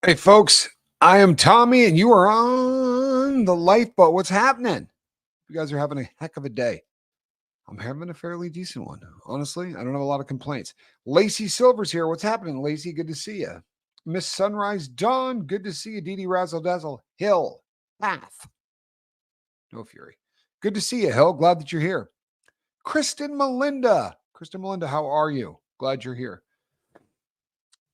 Hey, folks, I am Tommy, and you are on the lifeboat. What's happening? You guys are having a heck of a day. I'm having a fairly decent one. Honestly, I don't have a lot of complaints. Lacey Silver's here. What's happening, Lacey? Good to see you. Miss Sunrise Dawn, good to see you. Dee Dee Razzle Dazzle Hill Path. No fury. Good to see you, Hill. Glad that you're here. Kristen Melinda. Kristen Melinda, how are you? Glad you're here.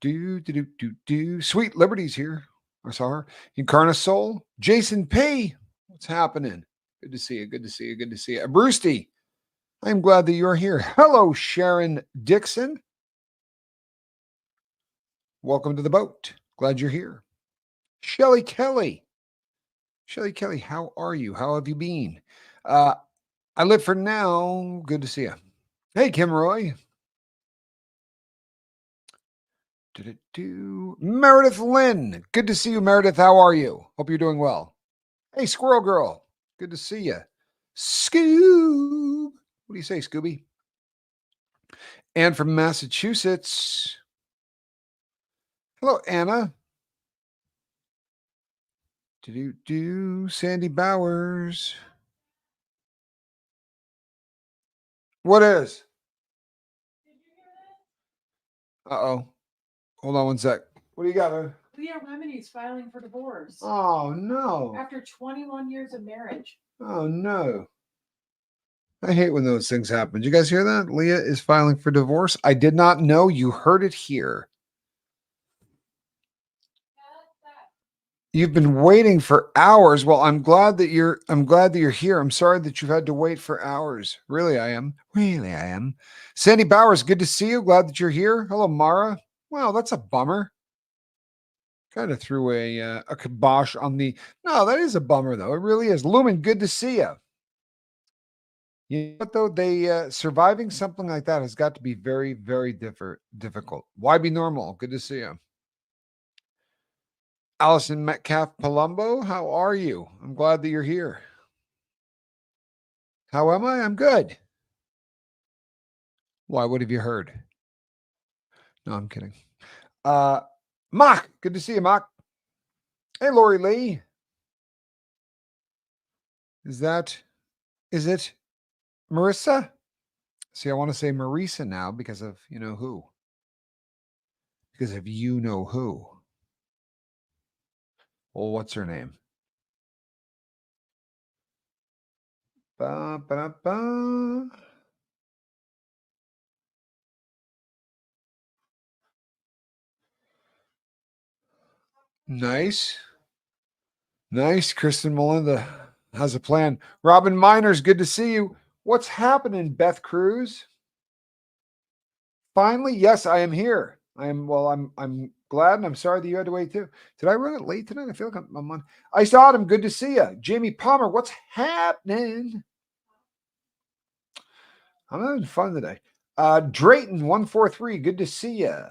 Sweet Liberty's here. I saw her. Incarna Soul. Jason P. What's happening? Good to see you. Good to see you. Good to see you. Brewsty. I'm glad that you're here. Hello, Sharon Dixon. Welcome to the boat. Glad you're here. Shelly Kelly. Shelly Kelly, how are you? How have you been? I live for now. Good to see you. Hey, Kim Roy. Meredith Lynn. Good to see you, Meredith. How are you? Hope you're doing well. Hey, Squirrel Girl. Good to see you. Scoob. What do you say, Scooby? And from Massachusetts. Hello, Anna. Sandy Bowers. What is? Uh-oh. Hold on one sec. What do you got? Leah Remini's filing for divorce. Oh, no. After 21 years of marriage. Oh, no. I hate when those things happen. Did you guys hear that? Leah is filing for divorce. I did not know. You heard it here. You've been waiting for hours. Well, I'm glad that you're here. I'm sorry that you've had to wait for hours. Really, I am. Really, I am. Sandy Bowers, good to see you. Glad that you're here. Hello, Mara. Wow, that's a bummer. Kind of threw a kibosh on the. No, that is a bummer though. It really is. Lumen, good to see you. You know what though? They surviving something like that has got to be very, very difficult. Why be normal? Good to see you. Allison Metcalf Palumbo, how are you? I'm glad that you're here. How am I? I'm good. Why? What have you heard? No, I'm kidding. Mock, good to see you, Mock. Hey, Lori Lee. Is it Marissa? See, I want to say Marisa now because of you know who. Because of you know who. Well, what's her name? Ba, ba, ba. Nice. Nice. Kristen Melinda has a plan. Robin Miners, good to see you. What's happening, Beth Cruz? Finally, yes, I am here. I'm glad and I'm sorry that you had to wait too. Did I run it late tonight? I feel like I'm on. I saw him. Good to see you. Jamie Palmer, what's happening? I'm having fun today. Drayton 143, good to see you.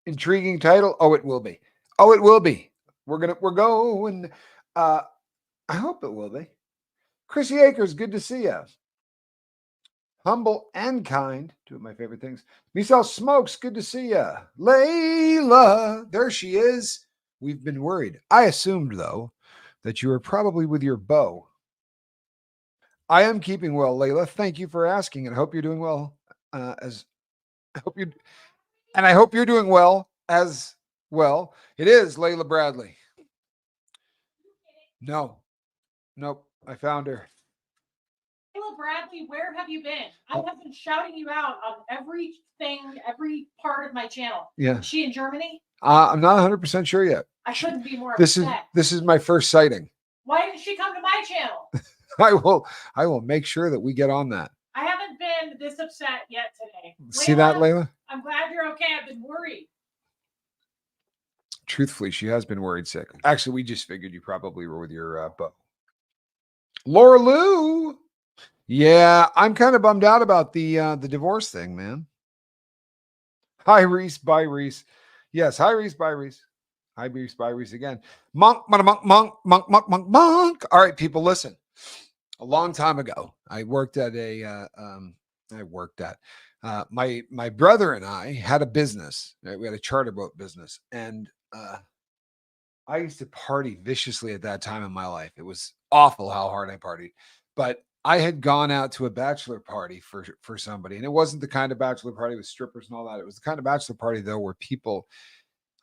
Intriguing title. Oh, it will be. Oh, it will be. We're going. I hope it will be. Chrissy Akers, good to see you. Humble and kind, two of my favorite things. Michelle Smokes, good to see you. Layla, there she is. We've been worried. I assumed, though, that you were probably with your beau. I am keeping well, Layla. Thank you for asking, and I hope you're doing well. I hope you're doing well as well. It is Layla Bradley. No, nope. I found her. Layla Bradley, where have you been? I have been shouting you out on everything, every part of my channel. Yeah. Is she in Germany? I'm not 100% sure yet. I couldn't be more upset. This is my first sighting. Why didn't she come to my channel? I will make sure that we get on that. I haven't been this upset yet today. See that, Layla? I'm glad you're okay. I've been worried. Truthfully, she has been worried sick. Actually, we just figured you probably were with your beau. Laura Lou. Yeah, I'm kind of bummed out about the divorce thing, man. Hi, Reese. Bye, Reese. Yes, hi, Reese. Bye, Reese. Hi, Reese. Bye, Reese again. Monk. All right, people, listen. A long time ago, I worked at my brother and I had a business. Right? We had a charter boat business, and I used to party viciously at that time in my life. It was awful how hard I partied. But I had gone out to a bachelor party for somebody, and it wasn't the kind of bachelor party with strippers and all that. It was the kind of bachelor party though where people,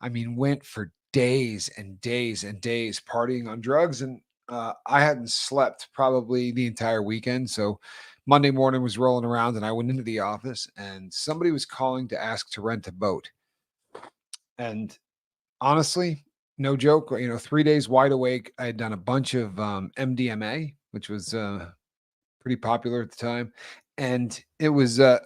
I mean, went for days and days and days partying on drugs, and I hadn't slept probably the entire weekend. So Monday morning was rolling around, and I went into the office, and somebody was calling to ask to rent a boat. And honestly, no joke, 3 days wide awake. I had done a bunch of MDMA, which was pretty popular at the time. And it was, you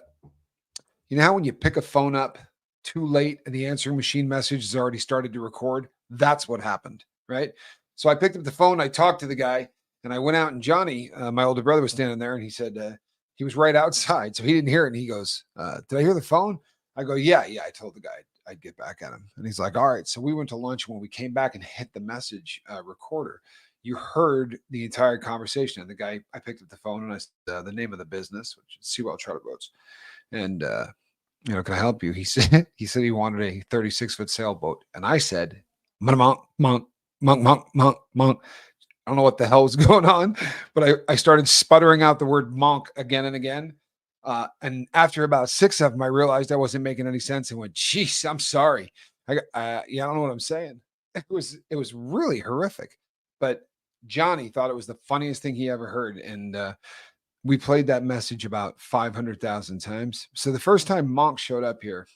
know how when you pick a phone up too late and the answering machine message has already started to record? That's what happened, right? So I picked up the phone, I talked to the guy, and I went out, and Johnny, my older brother, was standing there, and he said, he was right outside, so he didn't hear it. And he goes, did I hear the phone? I go, yeah. I told the guy I'd get back at him. And he's like, all right. So we went to lunch. When we came back and hit the message recorder, you heard the entire conversation. And the guy, I picked up the phone and I said, the name of the business, which is Seawell Charter Boats. And, can I help you? He said he wanted a 36-foot sailboat. And I said, monk, monk, monk, monk, monk, monk. I don't know what the hell was going on, but I started sputtering out the word monk again and again. And after about 6 of them, I realized I wasn't making any sense and went, geez, I'm sorry. I don't know what I'm saying. It was really horrific. But Johnny thought it was the funniest thing he ever heard. And we played that message about 500,000 times. So the first time Monk showed up here.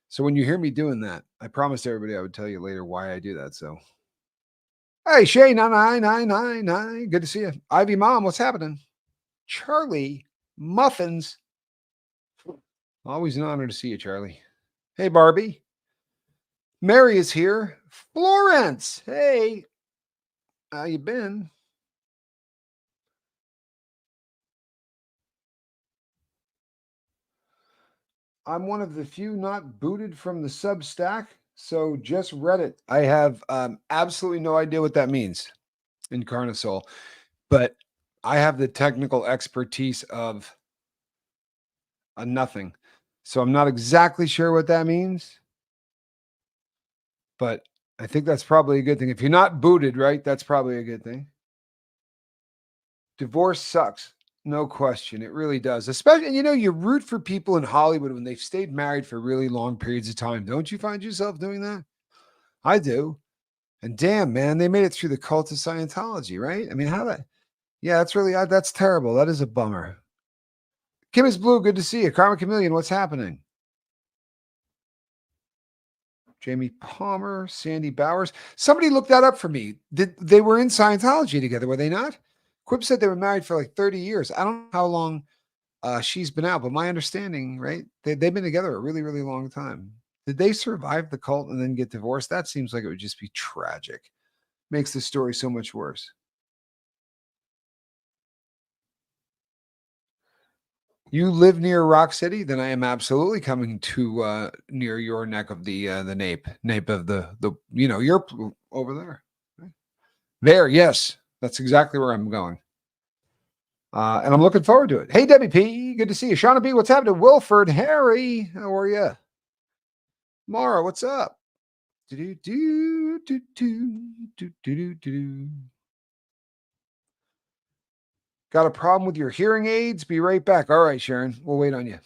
So when you hear me doing that, I promised everybody I would tell you later why I do that. So, hey, Shay, 99999. Good to see you. Ivy Mom, what's happening? Charlie Muffins. Always an honor to see you, Charlie. Hey, Barbie. Mary is here. Florence. Hey. How you been? I'm one of the few not booted from the Substack, so just read it. I have absolutely no idea what that means in Carnosol, but I have the technical expertise of a nothing. So I'm not exactly sure what that means, but I think that's probably a good thing. If you're not booted, right, that's probably a good thing. Divorce sucks. No question. It really does. Especially, you root for people in Hollywood when they've stayed married for really long periods of time. Don't you find yourself doing that? I do. And damn, man, they made it through the cult of Scientology, right? I mean, yeah, that's terrible. That is a bummer. Kim is Blue, good to see you. Karma Chameleon, what's happening? Jamie Palmer, Sandy Bowers. Somebody looked that up for me. They were in Scientology together, were they not? Quip said they were married for like 30 years. I don't know how long she's been out, but my understanding, right? They've been together a really, really long time. Did they survive the cult and then get divorced? That seems like it would just be tragic. Makes the story so much worse. You live near Rock City, then I am absolutely coming to near your neck of the nape of the you're over there. There, yes, that's exactly where I'm going. And I'm looking forward to it. Hey, Debbie P, good to see you. Shauna B, what's happening? Wilford, Harry, how are you? Mara, what's up? Got a problem with your hearing aids? Be right back. All right, Sharon, we'll wait on you.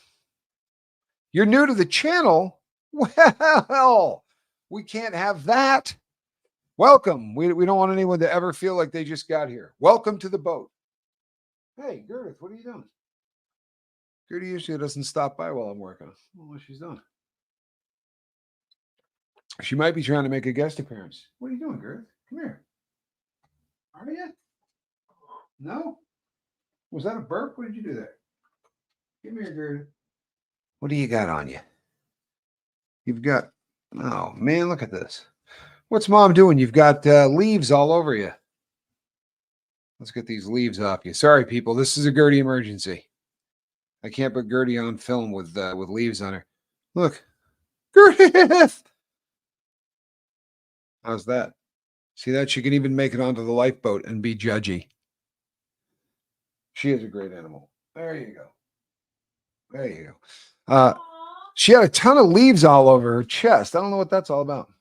You're new to the channel? Well, we can't have that. Welcome. We don't want anyone to ever feel like they just got here. Welcome to the boat. Hey, Gerth, what are you doing? Gertie usually doesn't stop by while I'm working. I don't know what she's doing. She might be trying to make a guest appearance. What are you doing, Gerth? Come here. Are you? No? Was that a burp? What did you do there? Come here, Gertie. What do you got on you? You've got, oh man, look at this. What's mom doing? You've got leaves all over you. Let's get these leaves off you. Sorry, people. This is a Gertie emergency. I can't put Gertie on film with leaves on her. Look. Gertie! How's that? See that? She can even make it onto the lifeboat and be judgy. She is a great animal. There you go. There you go. She had a ton of leaves all over her chest. I don't know what that's all about.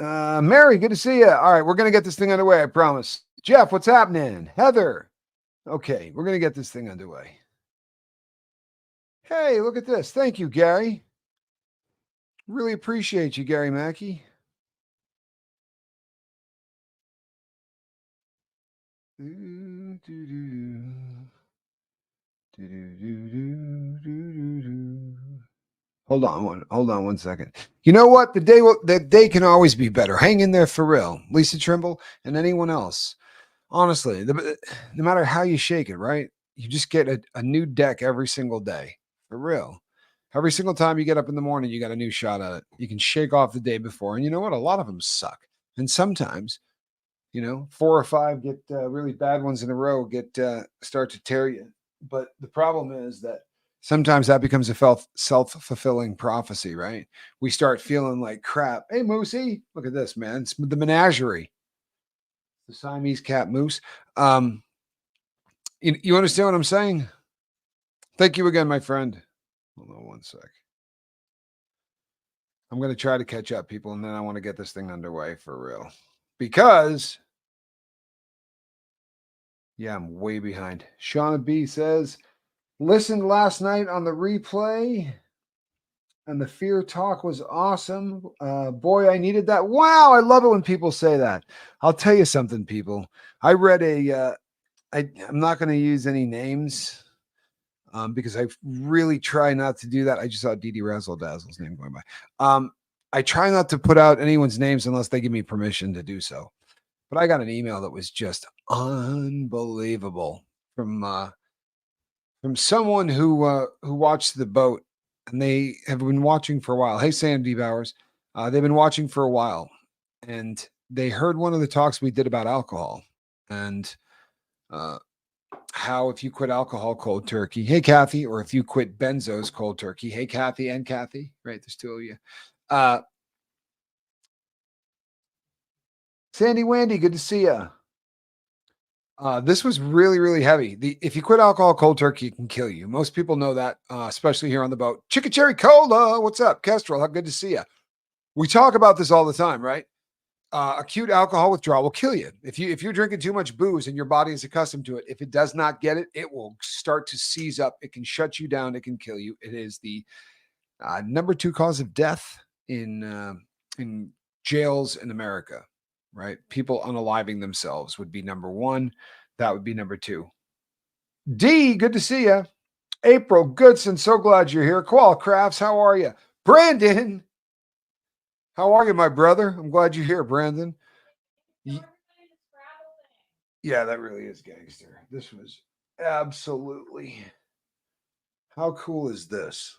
Mary, good to see you. All right, we're going to get this thing underway, I promise. Jeff, what's happening? Heather. Okay, we're going to get this thing underway. Hey, look at this. Thank you, Gary. Really appreciate you, Gary Mackey. Hold on one second. You know what? The day can always be better. Hang in there for real, Lisa Trimble and anyone else. Honestly, no matter how you shake it, right? You just get a new deck every single day, for real. Every single time you get up in the morning, you got a new shot at it. You can shake off the day before, and you know what? A lot of them suck, and sometimes, 4 or 5 get really bad ones in a row get start to tear you. But the problem is that sometimes that becomes a self-fulfilling prophecy, right? We start feeling like crap. Hey, Moosey, look at this, man. It's the menagerie, the Siamese cat moose. You understand what I'm saying? Thank you again, my friend. Hold on one sec. I'm going to try to catch up, people, and then I want to get this thing underway for real. Because, yeah, I'm way behind. Shauna B says, listened last night on the replay, and the fear talk was awesome. Boy, I needed that. Wow, I love it when people say that. I'll tell you something, people. I read I'm not going to use any names because I really try not to do that. I just saw Dee Dee Razzle Dazzle's name going by. I try not to put out anyone's names unless they give me permission to do so. But I got an email that was just unbelievable from someone who watched the boat, and they have been watching for a while. Hey, Sandy Bowers, they've been watching for a while, and they heard one of the talks we did about alcohol and how if you quit alcohol cold turkey, hey Kathy, or if you quit benzos cold turkey, hey Kathy and Kathy, right? There's two of you. Sandy Wandy, good to see you. This was really, really heavy. If you quit alcohol cold turkey, it can kill you. Most people know that, especially here on the boat. Chicken Cherry Cola, what's up? Kestrel, how good to see you. We talk about this all the time, right? Acute alcohol withdrawal will kill you. If you're drinking too much booze and your body is accustomed to it, if it does not get it, it will start to seize up. It can shut you down. It can kill you. It is the number 2 cause of death in jails in America. Right? People unaliving themselves would be number 1. That would be number 2. D, good to see you. April Goodson, so glad you're here. Qual Crafts, how are you? Brandon, how are you, my brother? I'm glad you're here, Brandon. Yeah, that really is gangster. This was absolutely. How cool is this?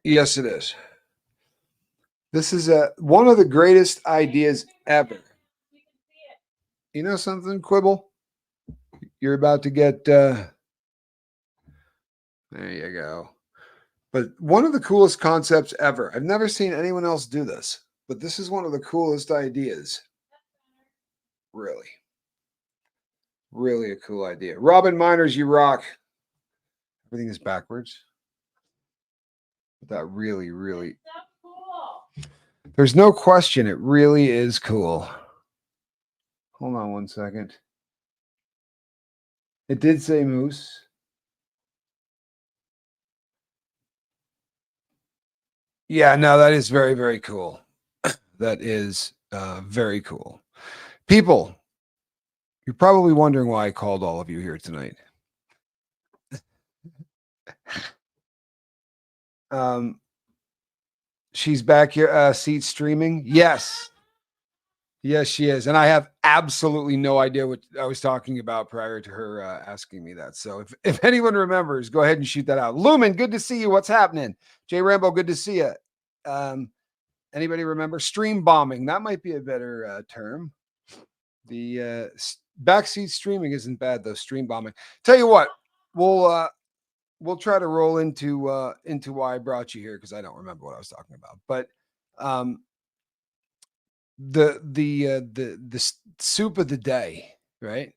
Yes, it is. This is one of the greatest ideas ever. You know something, Quibble? You're about to get. There you go. But one of the coolest concepts ever. I've never seen anyone else do this, but this is one of the coolest ideas. Really. Really a cool idea. Robin Miners, you rock. Everything is backwards. But that really, really. So cool. There's no question. It really is cool. Hold on one second. It did say moose. Yeah, no, that is very, very cool. That is very cool. People, you're probably wondering why I called all of you here tonight. She's back here, seat streaming. Yes. Yes, she is. And I have absolutely no idea what I was talking about prior to her asking me that. So if anyone remembers, go ahead and shoot that out. Lumen, good to see you. What's happening? Jay Rambo, good to see you. Anybody remember stream bombing? That might be a better term. The backseat streaming isn't bad though. Stream bombing. Tell you what, we'll try to roll into why I brought you here because I don't remember what I was talking about. But the soup of the day, right?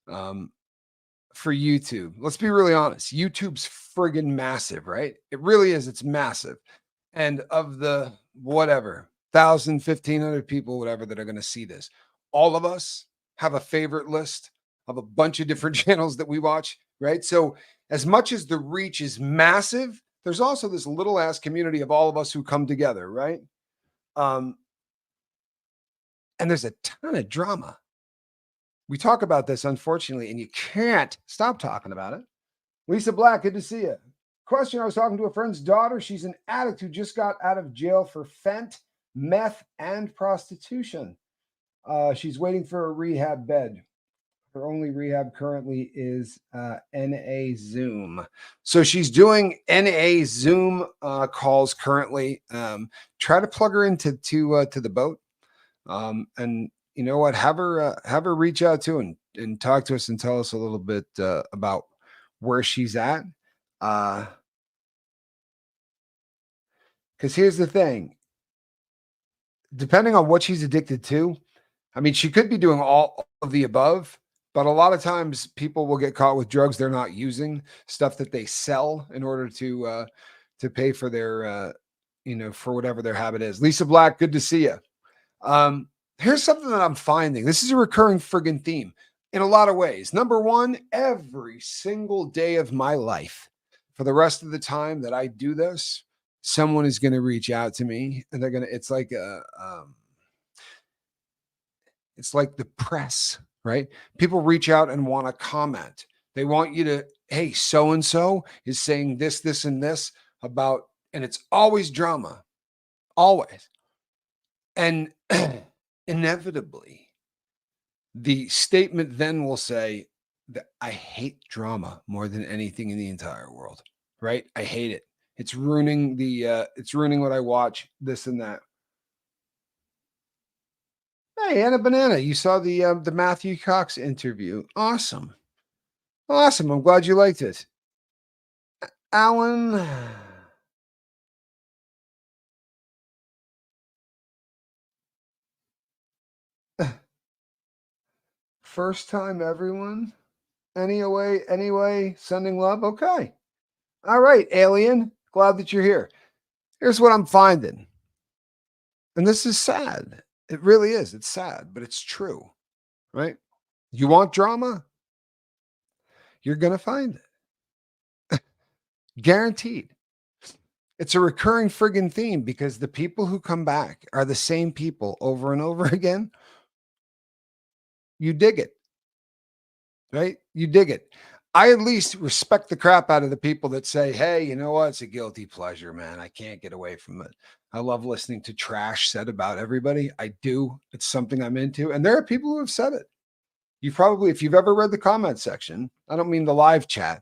For YouTube, let's be really honest. YouTube's friggin' massive, right? It really is. It's massive. And of the whatever 1,000, 1,500 people, whatever, that are going to see this. All of us have a favorite list of a bunch of different channels that we watch, right? So as much as the reach is massive, there's also this little ass community of all of us who come together, right? And there's a ton of drama. We talk about this, unfortunately, and you can't stop talking about it. Lisa Black, good to see you. Question, I was talking to a friend's daughter. She's an addict who just got out of jail for fent, meth, and prostitution. She's waiting for a rehab bed. Her only rehab currently is NA Zoom. So she's doing NA Zoom calls currently. Try to plug her into to the boat. And you know what? Have her reach out to and talk to us and tell us a little bit about where she's at. Because here's the thing. Depending on what she's addicted to, I mean, she could be doing all of the above, but a lot of times people will get caught with drugs they're not using, stuff that they sell in order to pay for their for whatever their habit is. Lisa Black, good to see you. Here's something that I'm finding. This is a recurring friggin' theme in a lot of ways. Number one, every single day of my life, for the rest of the time that I do this, someone is going to reach out to me, and they're going to, it's like the press, right? People reach out and want to comment. They want you to, hey, so-and-so is saying this, this, and this about, and it's always drama, always. And inevitably, the statement then will say that I hate drama more than anything in the entire world, right? I hate it. It's ruining it's ruining what I watch, this and that. Hey, Anna Banana, you saw the Matthew Cox interview. Awesome. Awesome. I'm glad you liked it. Alan. First time, everyone. Anyway, sending love. Okay. All right, alien. Glad that you're here. Here's what I'm finding. And this is sad. It really is. It's sad, but it's true, right? You want drama? You're going to find it. Guaranteed. It's a recurring friggin' theme because the people who come back are the same people over and over again. You dig it, right? You dig it. I at least respect the crap out of the people that say, hey, you know what? It's a guilty pleasure, man. I can't get away from it. I love listening to trash said about everybody. I do. It's something I'm into. And there are people who have said it. You probably, if you've ever read the comment section, I don't mean the live chat.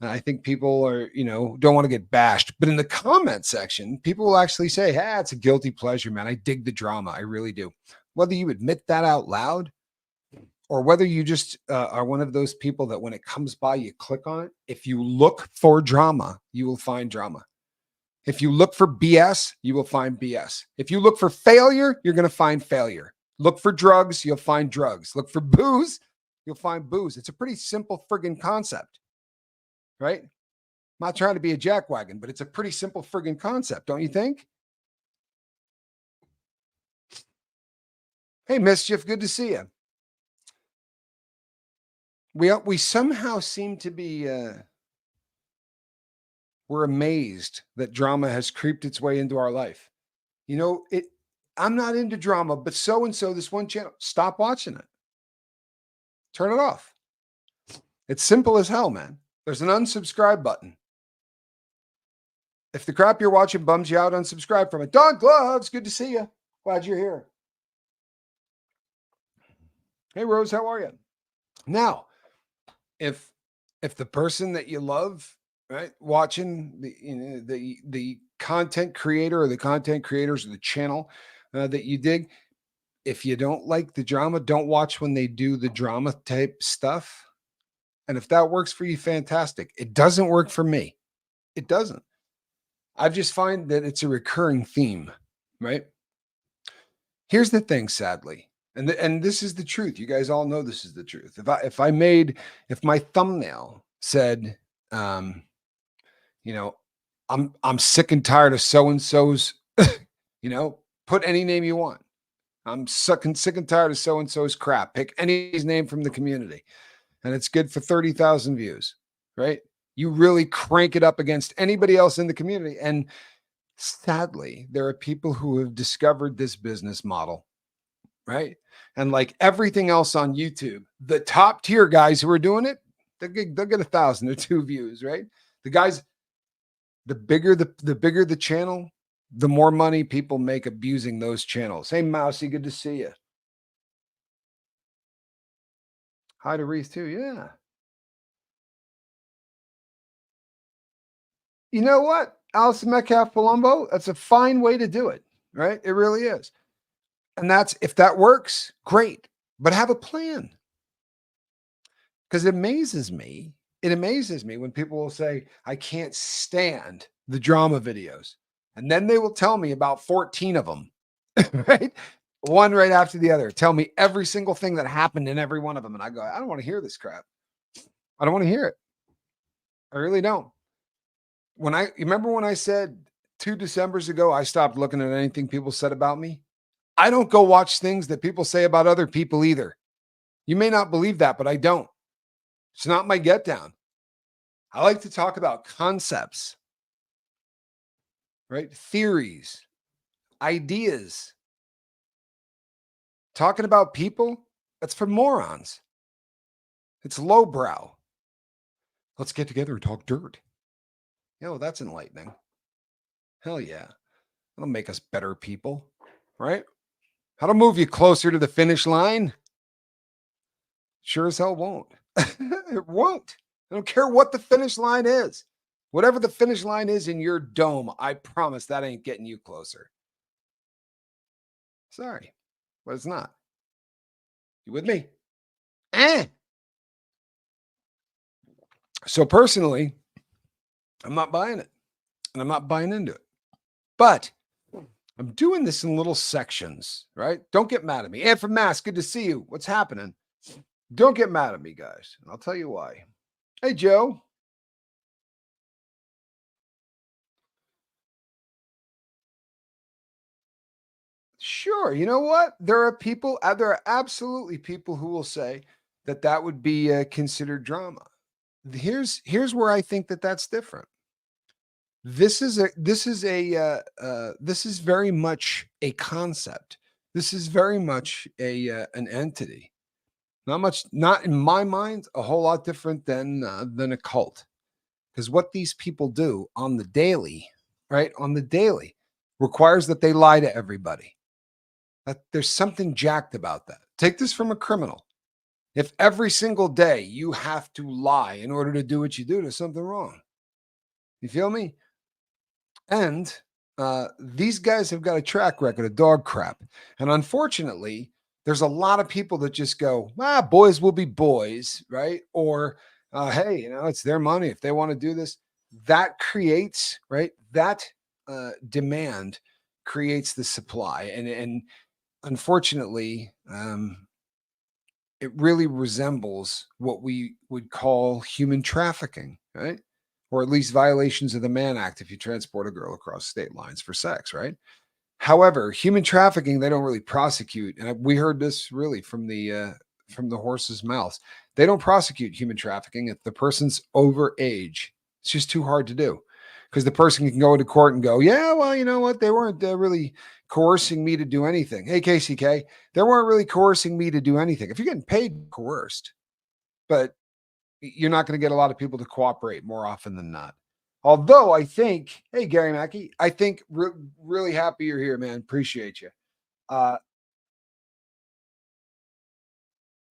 I think people are, don't want to get bashed. But in the comment section, people will actually say, hey, it's a guilty pleasure, man. I dig the drama. I really do. Whether you admit that out loud or whether you just are one of those people that when it comes by, you click on it. If you look for drama, you will find drama. If you look for BS, you will find BS. If you look for failure, you're going to find failure. Look for drugs, you'll find drugs. Look for booze, you'll find booze. It's a pretty simple friggin' concept, right? I'm not trying to be a jackwagon, but it's a pretty simple friggin' concept, don't you think? Hey, Mischief, good to see you. We somehow seem to be we're amazed that drama has creeped its way into our life. I'm not into drama, but so-and-so, this one channel, stop watching it. Turn it off. It's simple as hell, man. There's an unsubscribe button. If the crap you're watching bums you out, unsubscribe from it. Don Gloves, good to see you. Glad you're here. Hey, Rose, how are you? Now, if the person that you love, right, watching the content creator or the content creators of the channel that you dig, if you don't like the drama, don't watch when they do the drama type stuff. And if that works for you, fantastic. It doesn't work for me. It doesn't. I just find that it's a recurring theme, right? Here's the thing, sadly, and this is the truth. You guys all know this is the truth. If my thumbnail said, I'm sick and tired of so and so's, Put any name you want. I'm sick and tired of so-and-so's crap. Pick any name from the community. And it's good for 30,000 views, right? You really crank it up against anybody else in the community. And sadly, there are people who have discovered this business model, right? And like everything else on YouTube, the top tier guys who are doing it, they'll get 1,000 or 2 views, right? The guys, the bigger the channel, the more money people make abusing those channels. Hey, Mousy, good to see you. Hi to Reese too. Yeah. You know what? Alison Metcalf Palumbo, that's a fine way to do it, right? It really is. And that's, if that works, great, but have a plan. Because it amazes me. It amazes me when people will say, I can't stand the drama videos. And then they will tell me about 14 of them, right? One right after the other. Tell me every single thing that happened in every one of them. And I go, I don't want to hear this crap. I don't want to hear it. I really don't. You remember when I said 2 Decembers ago, I stopped looking at anything people said about me? I don't go watch things that people say about other people either. You may not believe that, but I don't. It's not my get down. I like to talk about concepts, right? Theories, ideas. Talking about people, that's for morons. It's lowbrow. Let's get together and talk dirt. That's enlightening. Hell yeah. That'll make us better people, right? That'll move you closer to the finish line. Sure as hell won't. It won't. I don't care what the finish line is. Whatever the finish line is in your dome, I promise that ain't getting you closer. Sorry, but it's not. You with me? So personally, I'm not buying it, and I'm not buying into it. But I'm doing this in little sections, right? Don't get mad at me. And from Mass, good to see you. What's happening? Don't get mad at me, guys. And I'll tell you why. Hey, Joe. Sure. You know what? There are absolutely people who will say that that would be considered drama. Here's where I think that that's different. This is very much a concept. This is very much an entity. Not in my mind, a whole lot different than a cult. Because what these people do on the daily, right, on the daily, requires that they lie to everybody. That there's something jacked about that. Take this from a criminal. If every single day you have to lie in order to do what you do, there's something wrong. You feel me? And these guys have got a track record of dog crap. And unfortunately, there's a lot of people that just go, boys will be boys, right? Or, hey, it's their money. If they want to do this, that creates, right? That demand creates the supply. And unfortunately, it really resembles what we would call human trafficking, right? Or at least violations of the Mann Act if you transport a girl across state lines for sex, right? However, human trafficking they don't really prosecute, and we heard this really from the horse's mouth. They don't prosecute human trafficking if the person's over age. It's just too hard to do because the person can go into court and go, yeah, well, you know what? They weren't really coercing me to do anything. Hey, KCK, they weren't really coercing me to do anything. If you're getting paid, coerced, but you're not going to get a lot of people to cooperate more often than not. Although I think, hey, Gary Mackey, I think really happy you're here, man. Appreciate you.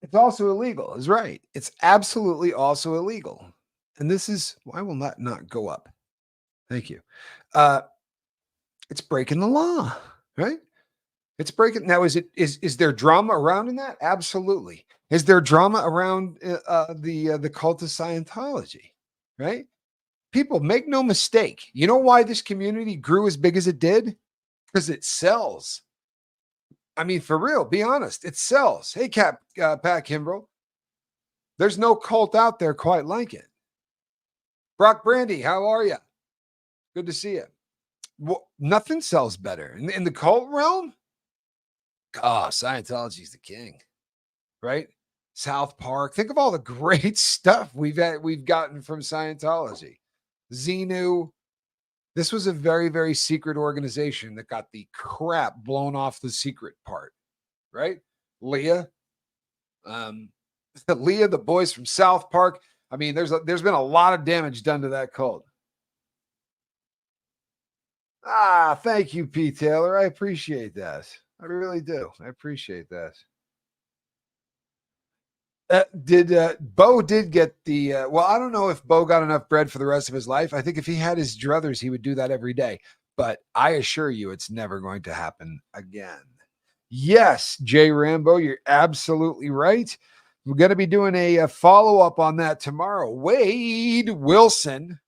It's also illegal, is right. It's absolutely also illegal. And this is, why will that not go up? Thank you. It's breaking the law, right? It's breaking. Now, is there drama around in that? Absolutely. Is there drama around the cult of Scientology, right? People, make no mistake. You know why this community grew as big as it did? Because it sells. I mean, for real, be honest. It sells. Hey, Pat Kimbrough. There's no cult out there quite like it. Brock Brandy, how are you? Good to see you. Well, nothing sells better in the cult realm. Oh, Scientology is the king, right? South Park. Think of all the great stuff we've gotten from Scientology. Xenu. This was a very, very secret organization that got the crap blown off the secret part, right? Leah, um, Leah, the boys from South Park. I mean, there's been a lot of damage done to that cult. Ah, thank you, P. Taylor. I appreciate that. I really do. I appreciate that. Did Bo did get the well, I don't know if Bo got enough bread for the rest of his life. I think if he had his druthers, he would do that every day. But I assure you it's never going to happen again. Yes, Jay Rambo, you're absolutely right. We're going to be doing a follow-up on that tomorrow. Wade Wilson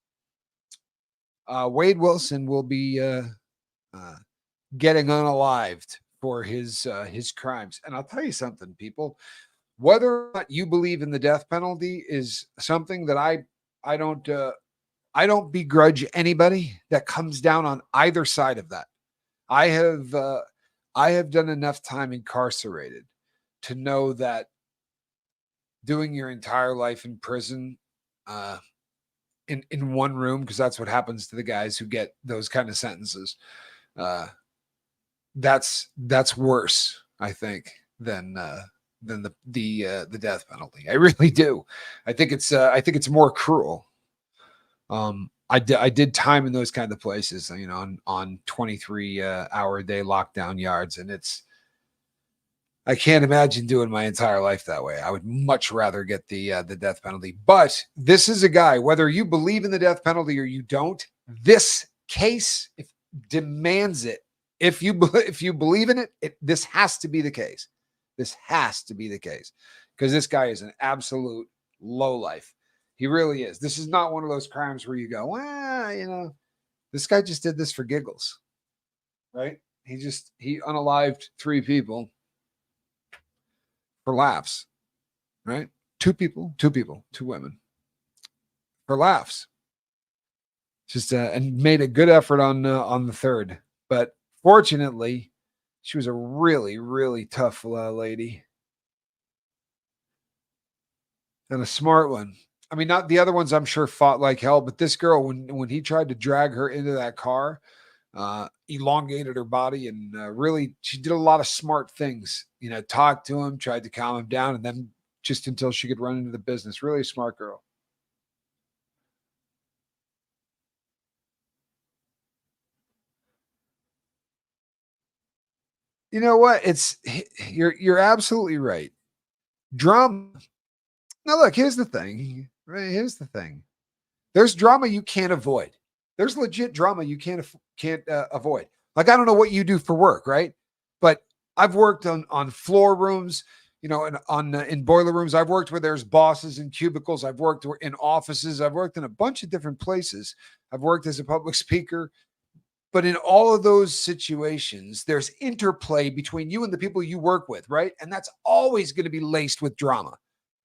will be getting unalived for his crimes. And I'll tell you something, people. Whether or not you believe in the death penalty is something that I don't begrudge anybody that comes down on either side of that. I have I have done enough time incarcerated to know that doing your entire life in prison in one room, because that's what happens to the guys who get those kind of sentences. Uh, that's worse, I think, than the death penalty. I really do. I think it's more cruel. I did time in those kind of places, you know, on 23 hour a day lockdown yards, and I can't imagine doing my entire life that way. I would much rather get the death penalty. But this is a guy, whether you believe in the death penalty or you don't, this case demands it. If you believe in it, this has to be the case. This has to be the case because this guy is an absolute low life. He really is. This is not one of those crimes where you go, well, you know, this guy just did this for giggles, right? He unalived 3 people for laughs, right? 2 people, 2 women for laughs. Just and made a good effort on the third, but fortunately, she was a really, really tough lady and a smart one. I mean, not the other ones. I'm sure fought like hell, but this girl, when he tried to drag her into that car, elongated her body and really, she did a lot of smart things. You know, talked to him, tried to calm him down, and then just until she could run into the business. Really smart girl. You know what? You're absolutely right. Drama. Now, look. Here's the thing. Right. Here's the thing. There's drama you can't avoid. There's legit drama you can't avoid. Like I don't know what you do for work, right? But I've worked on floor rooms, you know, and on in boiler rooms. I've worked where there's bosses in cubicles. I've worked in offices. I've worked in a bunch of different places. I've worked as a public speaker. But in all of those situations, there's interplay between you and the people you work with, right? And that's always going to be laced with drama.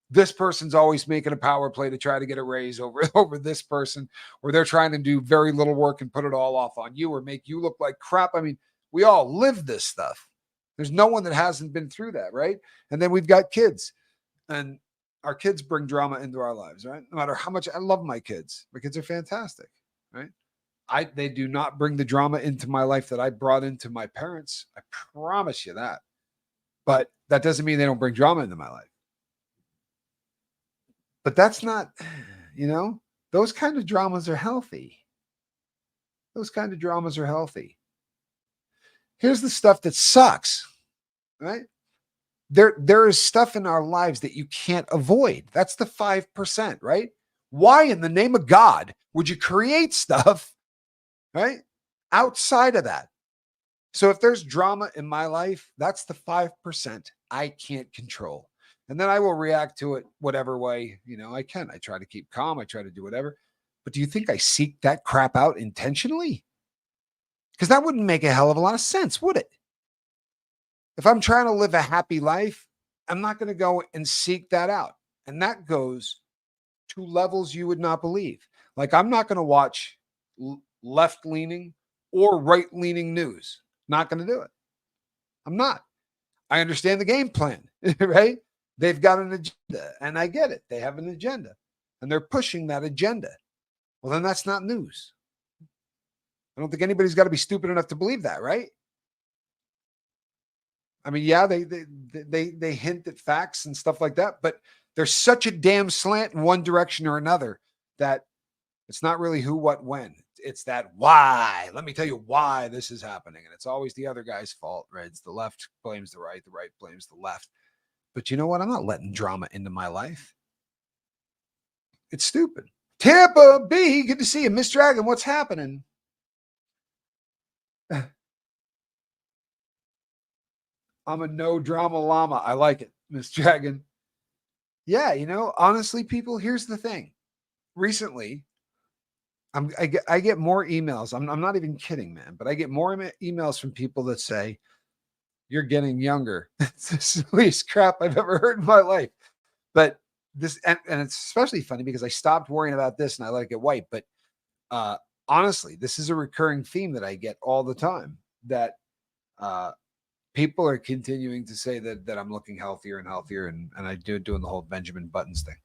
This person's always making a power play to try to get a raise over this person, or they're trying to do very little work and put it all off on you or make you look like crap. I mean, we all live this stuff. There's no one that hasn't been through that, right? And then we've got kids, and our kids bring drama into our lives, right? No matter how much I love my kids. My kids are fantastic, right? They do not bring the drama into my life that I brought into my parents. I promise you that. But that doesn't mean they don't bring drama into my life. But that's not, you know, those kind of dramas are healthy. Those kind of dramas are healthy. Here's the stuff that sucks, right? There is stuff in our lives that you can't avoid. That's the 5%, right? Why in the name of God would you create stuff, right? Outside of that. So if there's drama in my life, that's the 5% I can't control. And then I will react to it whatever way, you know, I can. I try to keep calm. I try to do whatever. But do you think I seek that crap out intentionally? Because that wouldn't make a hell of a lot of sense, would it? If I'm trying to live a happy life, I'm not going to go and seek that out. And that goes to levels you would not believe. Like I'm not going to watch left leaning or right-leaning news. Not going to do it. I'm not. I understand the game plan, right? They've got an agenda, and I get it. They have an agenda, and they're pushing that agenda. Well, then that's not news. I don't think anybody's got to be stupid enough to believe that, right? I mean, yeah, they hint at facts and stuff like that, but there's such a damn slant in one direction or another that it's not really who, what, when. It's that why. Let me tell you why this is happening. And it's always the other guy's fault, right? It's the left blames the right blames the left. But you know what? I'm not letting drama into my life. It's stupid. Tampa B, good to see you. Miss Dragon, what's happening? I'm a no drama llama. I like it, Miss Dragon. Yeah, honestly, people, here's the thing. Recently, I get more emails. I'm not even kidding, man, but I get more emails from people that say, you're getting younger. It's the silliest crap I've ever heard in my life. But this, and it's especially funny because I stopped worrying about this and I let it get white. But honestly, this is a recurring theme that I get all the time, that people are continuing to say that I'm looking healthier and healthier, and I doing the whole Benjamin Buttons thing.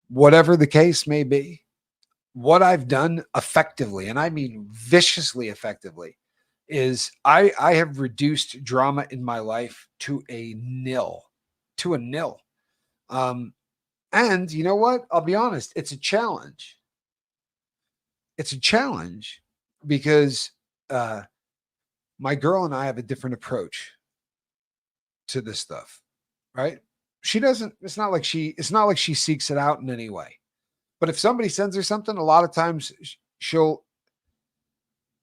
Whatever the case may be, what I've done effectively, and I mean viciously effectively, is I have reduced drama in my life to a nil. And you know what? I'll be honest, it's a challenge. It's a challenge because my girl and I have a different approach to this stuff, right? She doesn't, it's not like she seeks it out in any way. But if somebody sends her something, a lot of times she'll,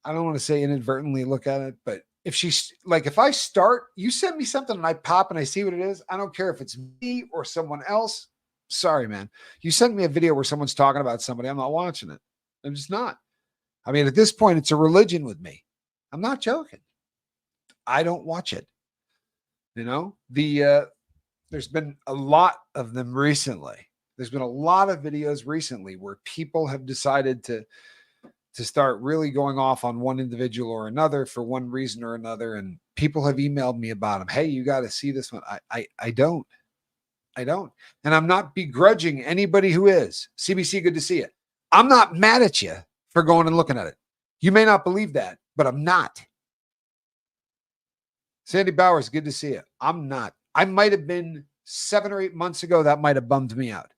I don't want to say inadvertently look at it, but if I start, you send me something and I pop and I see what it is, I don't care if it's me or someone else. Sorry, man. You sent me a video where someone's talking about somebody, I'm not watching it. I'm just not. I mean, at this point, it's a religion with me. I'm not joking. I don't watch it. There's been a lot of them recently. There's been a lot of videos recently where people have decided to start really going off on one individual or another for one reason or another. And people have emailed me about them. Hey, you got to see this one. I don't. And I'm not begrudging anybody who is. CBC, good to see you. I'm not mad at you for going and looking at it. You may not believe that, but I'm not. Sandy Bowers, good to see you. I'm not. I might have been 7 or 8 months ago. That might have bummed me out.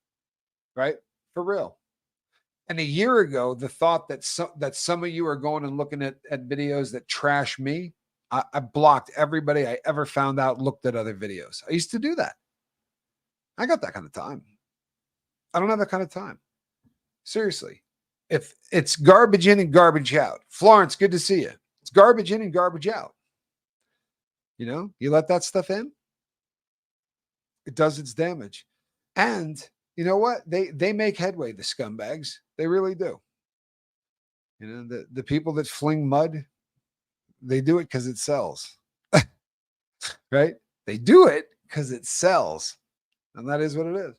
Right? For real. And a year ago, the thought that some of you are going and looking at videos that trash me, I blocked everybody I ever found out looked at other videos. I used to do that. I got that kind of time. I don't have that kind of time. Seriously. If it's garbage in and garbage out. Florence, good to see you. It's garbage in and garbage out. You let that stuff in, it does its damage. And you know what? They make headway, the scumbags. They really do. The people that fling mud, they do it because it sells. Right? They do it because it sells. And that is what it is.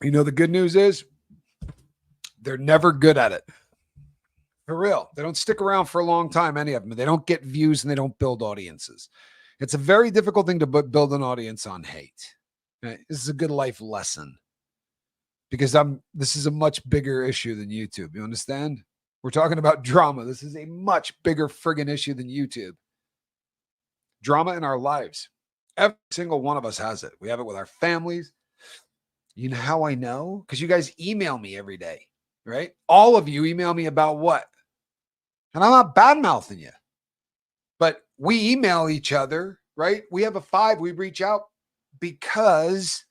The good news is they're never good at it. For real. They don't stick around for a long time, any of them. They don't get views and they don't build audiences. It's a very difficult thing to build an audience on hate. Right? This is a good life lesson because this is a much bigger issue than YouTube. You understand? We're talking about drama. This is a much bigger friggin' issue than YouTube. Drama in our lives. Every single one of us has it. We have it with our families. You know how I know? Because you guys email me every day, right? All of you email me about what? And I'm not bad mouthing you, but we email each other, right? We have a 5, we reach out because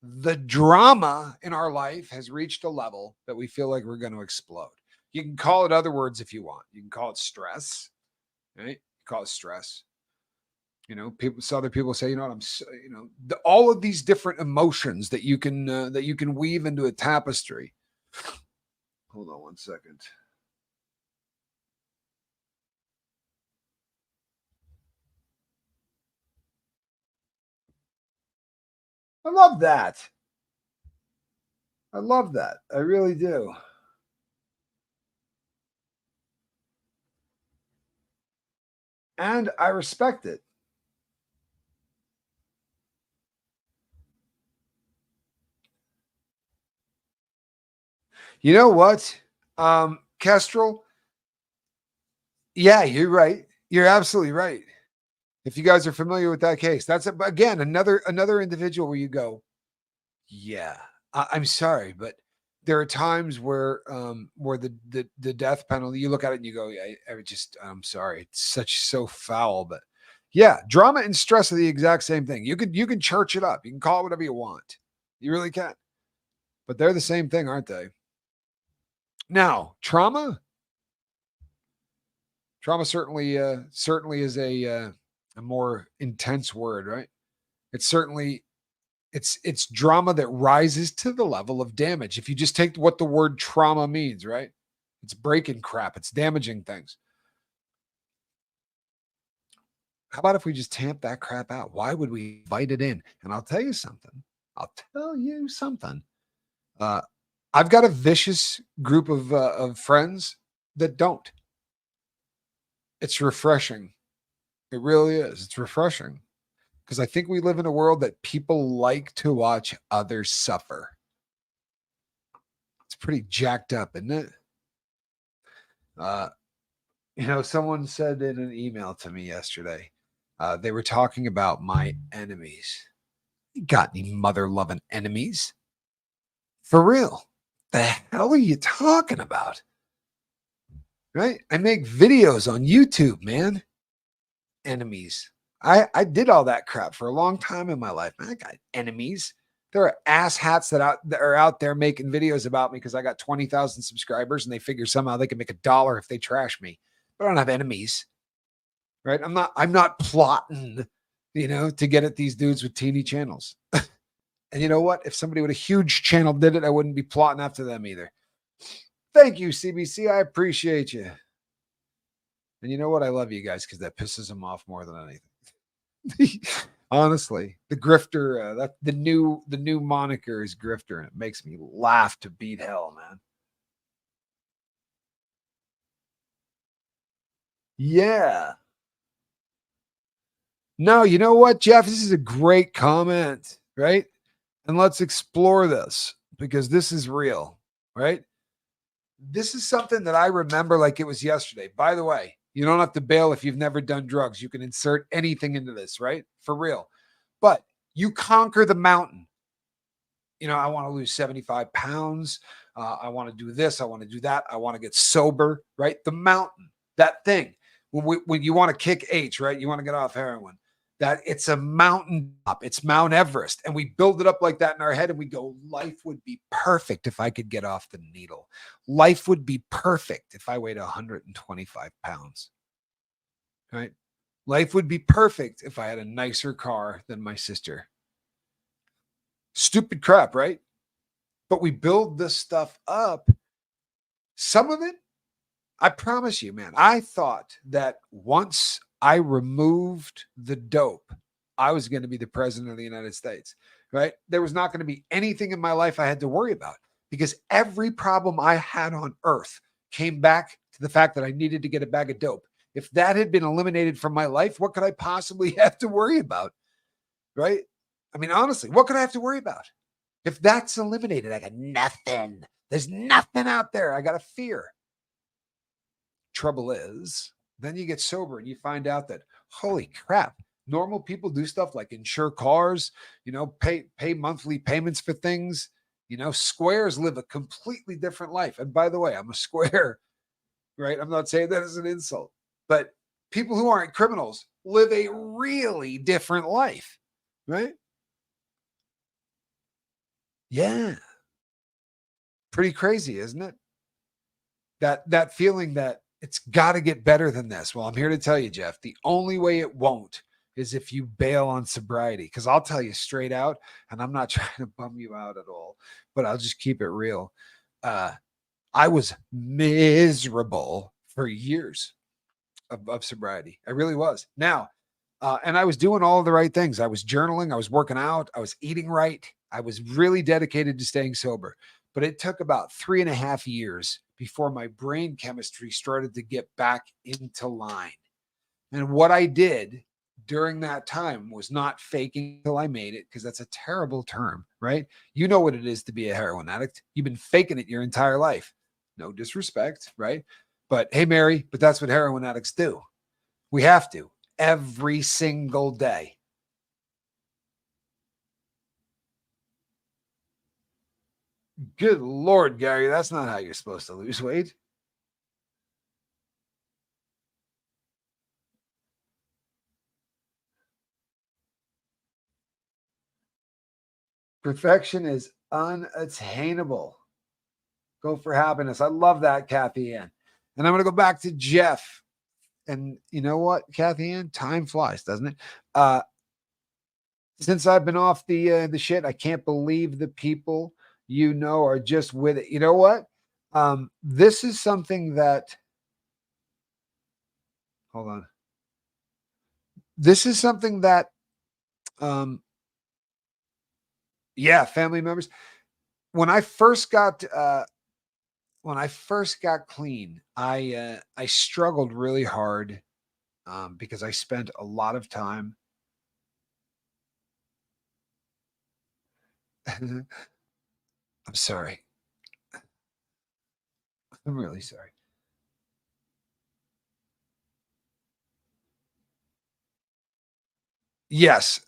the drama in our life has reached a level that we feel like we're going to explode. You can call it other words if you want. You can call it stress, right? Call it stress. Other people say, all of these different emotions that you can weave into a tapestry. Hold on one second. I love that. I love that. I really do. And I respect it. You know what? Kestrel, yeah, you're right. You're absolutely right. If you guys are familiar with that case, that's again another individual where you go, yeah, I'm sorry, but there are times where the death penalty, you look at it and you go, yeah, I'm sorry, it's such so foul, but yeah, drama and stress are the exact same thing. You can church it up, you can call it whatever you want, you really can, but they're the same thing, aren't they? Now, trauma certainly is a more intense word, right? It's certainly it's drama that rises to the level of damage. If you just take what the word trauma means, right? It's breaking crap, it's damaging things. How about if we just tamp that crap out? Why would we invite it in? And I'll tell you something. I'll tell you something. Uh, I've got a vicious group of friends that don't. It's refreshing. It really is. It's refreshing because I think we live in a world that people like to watch others suffer. It's pretty jacked up, isn't it? Uh, someone said in an email to me yesterday, they were talking about my enemies. You got any mother loving enemies? For real? The hell are you talking about? Right? I make videos on YouTube, man. Enemies. I did all that crap for a long time in my life. Man, I got enemies. There are ass hats that are out there making videos about me because I got 20,000 subscribers and they figure somehow they can make $1 if they trash me. But I don't have enemies, right? I'm not plotting, to get at these dudes with teeny channels. And you know what? If somebody with a huge channel did it, I wouldn't be plotting after them either. Thank you, CBC. I appreciate you. And you know what? I love you guys because that pisses them off more than anything. Honestly, the grifter, that the new moniker is grifter, and it makes me laugh to beat hell, man. Yeah. No, you know what, Jeff? This is a great comment, right? And let's explore this because this is real, right? This is something that I remember like it was yesterday. By the way, you don't have to bail if you've never done drugs. You can insert anything into this, right? For real. But you conquer the mountain. I want to lose 75 pounds. I want to do this. I want to do that. I want to get sober, right? The mountain, that thing. When you want to kick H, right? You want to get off heroin. That it's a mountain top. It's Mount Everest. And we build it up like that in our head and we go, life would be perfect if I could get off the needle. Life would be perfect if I weighed 125 pounds, right? Life would be perfect if I had a nicer car than my sister. Stupid crap, right? But we build this stuff up. Some of it, I promise you, man, I thought that once I removed the dope, I was going to be the president of the United States, right? There was not going to be anything in my life I had to worry about because every problem I had on earth came back to the fact that I needed to get a bag of dope. If that had been eliminated from my life, what could I possibly have to worry about? Right? I mean, honestly, what could I have to worry about? If that's eliminated, I got nothing. There's nothing out there. I got a fear. Trouble is, then you get sober and you find out that, holy crap, normal people do stuff like insure cars, pay monthly payments for things. Squares live a completely different life. And by the way, I'm a square, right? I'm not saying that as an insult, but people who aren't criminals live a really different life, right? Yeah. Pretty crazy, isn't it? That feeling that it's got to get better than this. Well, I'm here to tell you, Jeff, the only way it won't is if you bail on sobriety. Because I'll tell you straight out, and I'm not trying to bum you out at all, but I'll just keep it real. I was miserable for years of sobriety. I really was. Now, and I was doing all of the right things. I was journaling, I was working out, I was eating right. I was really dedicated to staying sober. But it took about 3.5 years before my brain chemistry started to get back into line. And what I did during that time was not faking till I made it, because that's a terrible term, right? You know what it is to be a heroin addict. You've been faking it your entire life. No disrespect, right? But hey, Mary, but that's what heroin addicts do. We have to every single day. Good Lord, Gary, that's not how you're supposed to lose weight. Perfection is unattainable. Go for happiness. I love that, Kathy Ann. And I'm going to go back to Jeff. And you know what, Kathy Ann? Time flies, doesn't it? Since I've been off the shit, I can't believe the people you know are just with it. You know what? This is something that, hold on. This is something that, um, yeah, family members. When I first got clean, I struggled really hard, because I spent a lot of time. I'm sorry. I'm really sorry. Yes,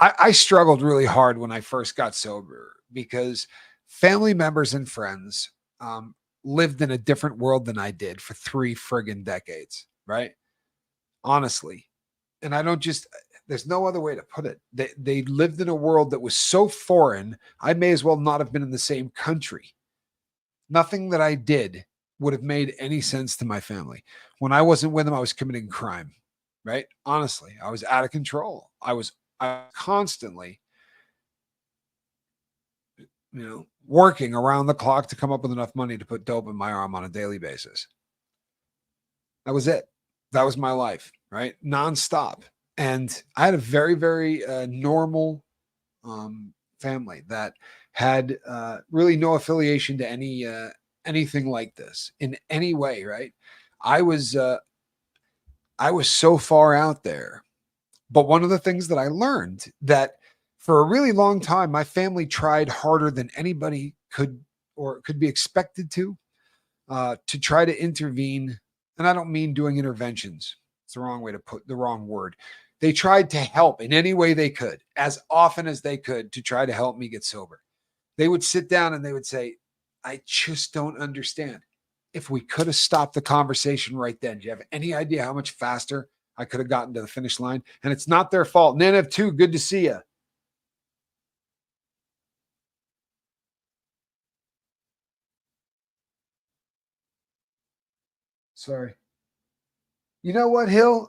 I struggled really hard when I first got sober, because family members and friends, lived in a different world than I did for 3 friggin' decades, right? Honestly. And I don't just there's no other way to put it. They lived in a world that was so foreign, I may as well not have been in the same country. Nothing that I did would have made any sense to my family. When I wasn't with them, I was committing crime, right? Honestly, I was out of control. I constantly, working around the clock to come up with enough money to put dope in my arm on a daily basis. That was it. That was my life, right? Nonstop. And I had a very, very normal, family that had really no affiliation to anything like this in any way, right? I was uh, I was so far out there. But one of the things that I learned, that for a really long time, my family tried harder than anybody could or could be expected to try to intervene. And I don't mean doing interventions. It's the wrong way to put the wrong word. They tried to help in any way they could, as often as they could, to try to help me get sober. They would sit down and they would say, I just don't understand. If we could have stopped the conversation right then, do you have any idea how much faster I could have gotten to the finish line? And it's not their fault. Nan of two, good to see you. Sorry. You know what, Hill?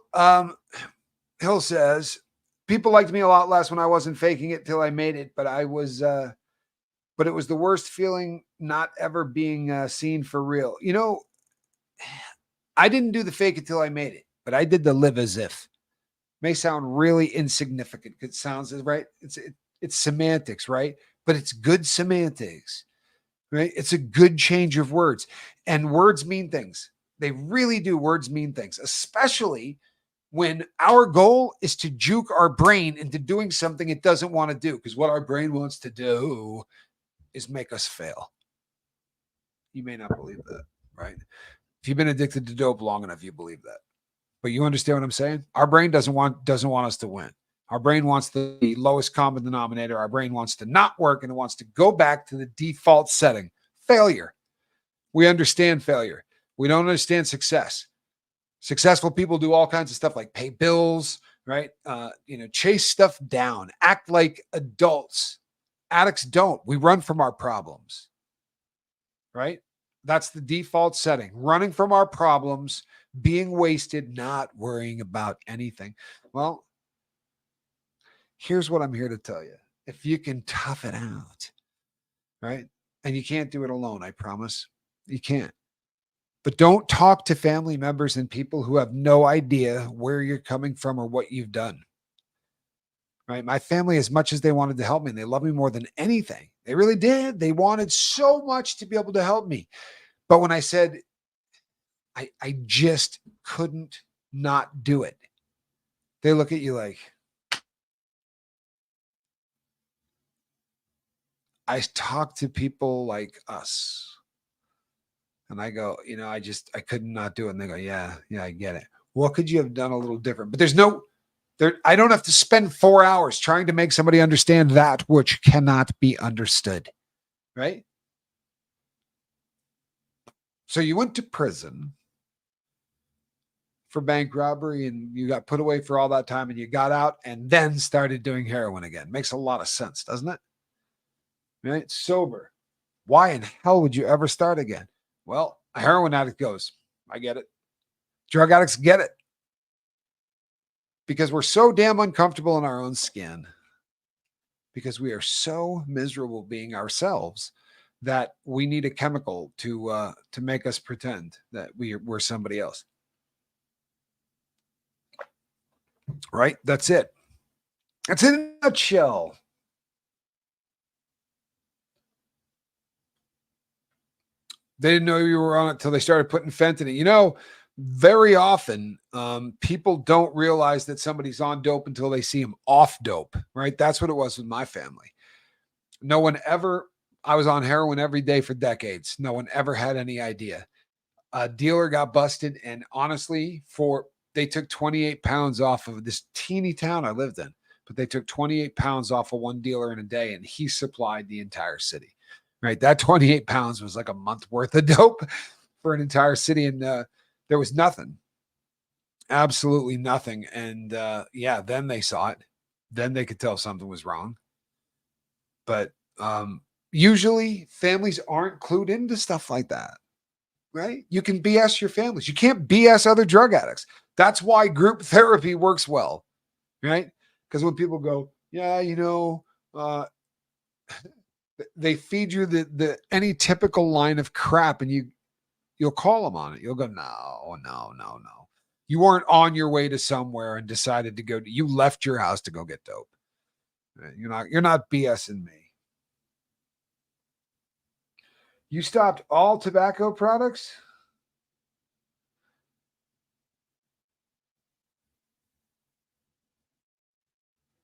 Hill says, people liked me a lot less when I wasn't faking it till I made it, but it was the worst feeling not ever being seen for real. I didn't do the fake it till I made it, but I did the live as if. May sound really insignificant. It sounds right. It's semantics, right? But it's good semantics, right? It's a good change of words, and words mean things. They really do. Words mean things, especially when our goal is to juke our brain into doing something it doesn't want to do. Because what our brain wants to do is make us fail. You may not believe that, right? If you've been addicted to dope long enough, you believe that. But you understand what I'm saying? Our brain doesn't want us to win. Our brain wants the lowest common denominator. Our brain wants to not work, and it wants to go back to the default setting. Failure. We understand failure. We don't understand success. Successful people do all kinds of stuff like pay bills, right? Chase stuff down, act like adults. Addicts don't. We run from our problems, right? That's the default setting. Running from our problems, being wasted, not worrying about anything. Well, here's what I'm here to tell you. If you can tough it out, right? And you can't do it alone, I promise. You can't. But don't talk to family members and people who have no idea where you're coming from or what you've done. Right? My family, as much as they wanted to help me, and they love me more than anything, they really did. They wanted so much to be able to help me. But when I said I just couldn't not do it. They look at you like, I talk to people like us. And I go, I could not do it. And they go, yeah, I get it. What could you have done a little different? But I don't have to spend 4 hours trying to make somebody understand that which cannot be understood. Right? So you went to prison for bank robbery and you got put away for all that time and you got out and then started doing heroin again. Makes a lot of sense, doesn't it? Right? Sober. Why in hell would you ever start again? Well, a heroin addict goes, I get it. Drug addicts get it. Because we're so damn uncomfortable in our own skin. Because we are so miserable being ourselves that we need a chemical to make us pretend that we're somebody else. Right? That's it. That's in a nutshell. They didn't know you were on it until they started putting fentanyl in it. Very often people don't realize that somebody's on dope until they see him off dope, right? That's what it was with my family. I was on heroin every day for decades. No one ever had any idea. A dealer got busted, and honestly, they took 28 pounds off of this teeny town I lived in, but they took 28 pounds off of one dealer in a day, and he supplied the entire city, right? That 28 pounds was like a month worth of dope for an entire city, and there was nothing, absolutely nothing. And then they saw it. Then they could tell something was wrong. But usually families aren't clued into stuff like that, right? You can BS your families. You can't BS other drug addicts. That's why group therapy works well, right? Because when people go, they feed you the any typical line of crap, and you'll call them on it. You'll go, no. You weren't on your way to somewhere and decided to go. You left your house to go get dope. You're not BSing me. You stopped all tobacco products?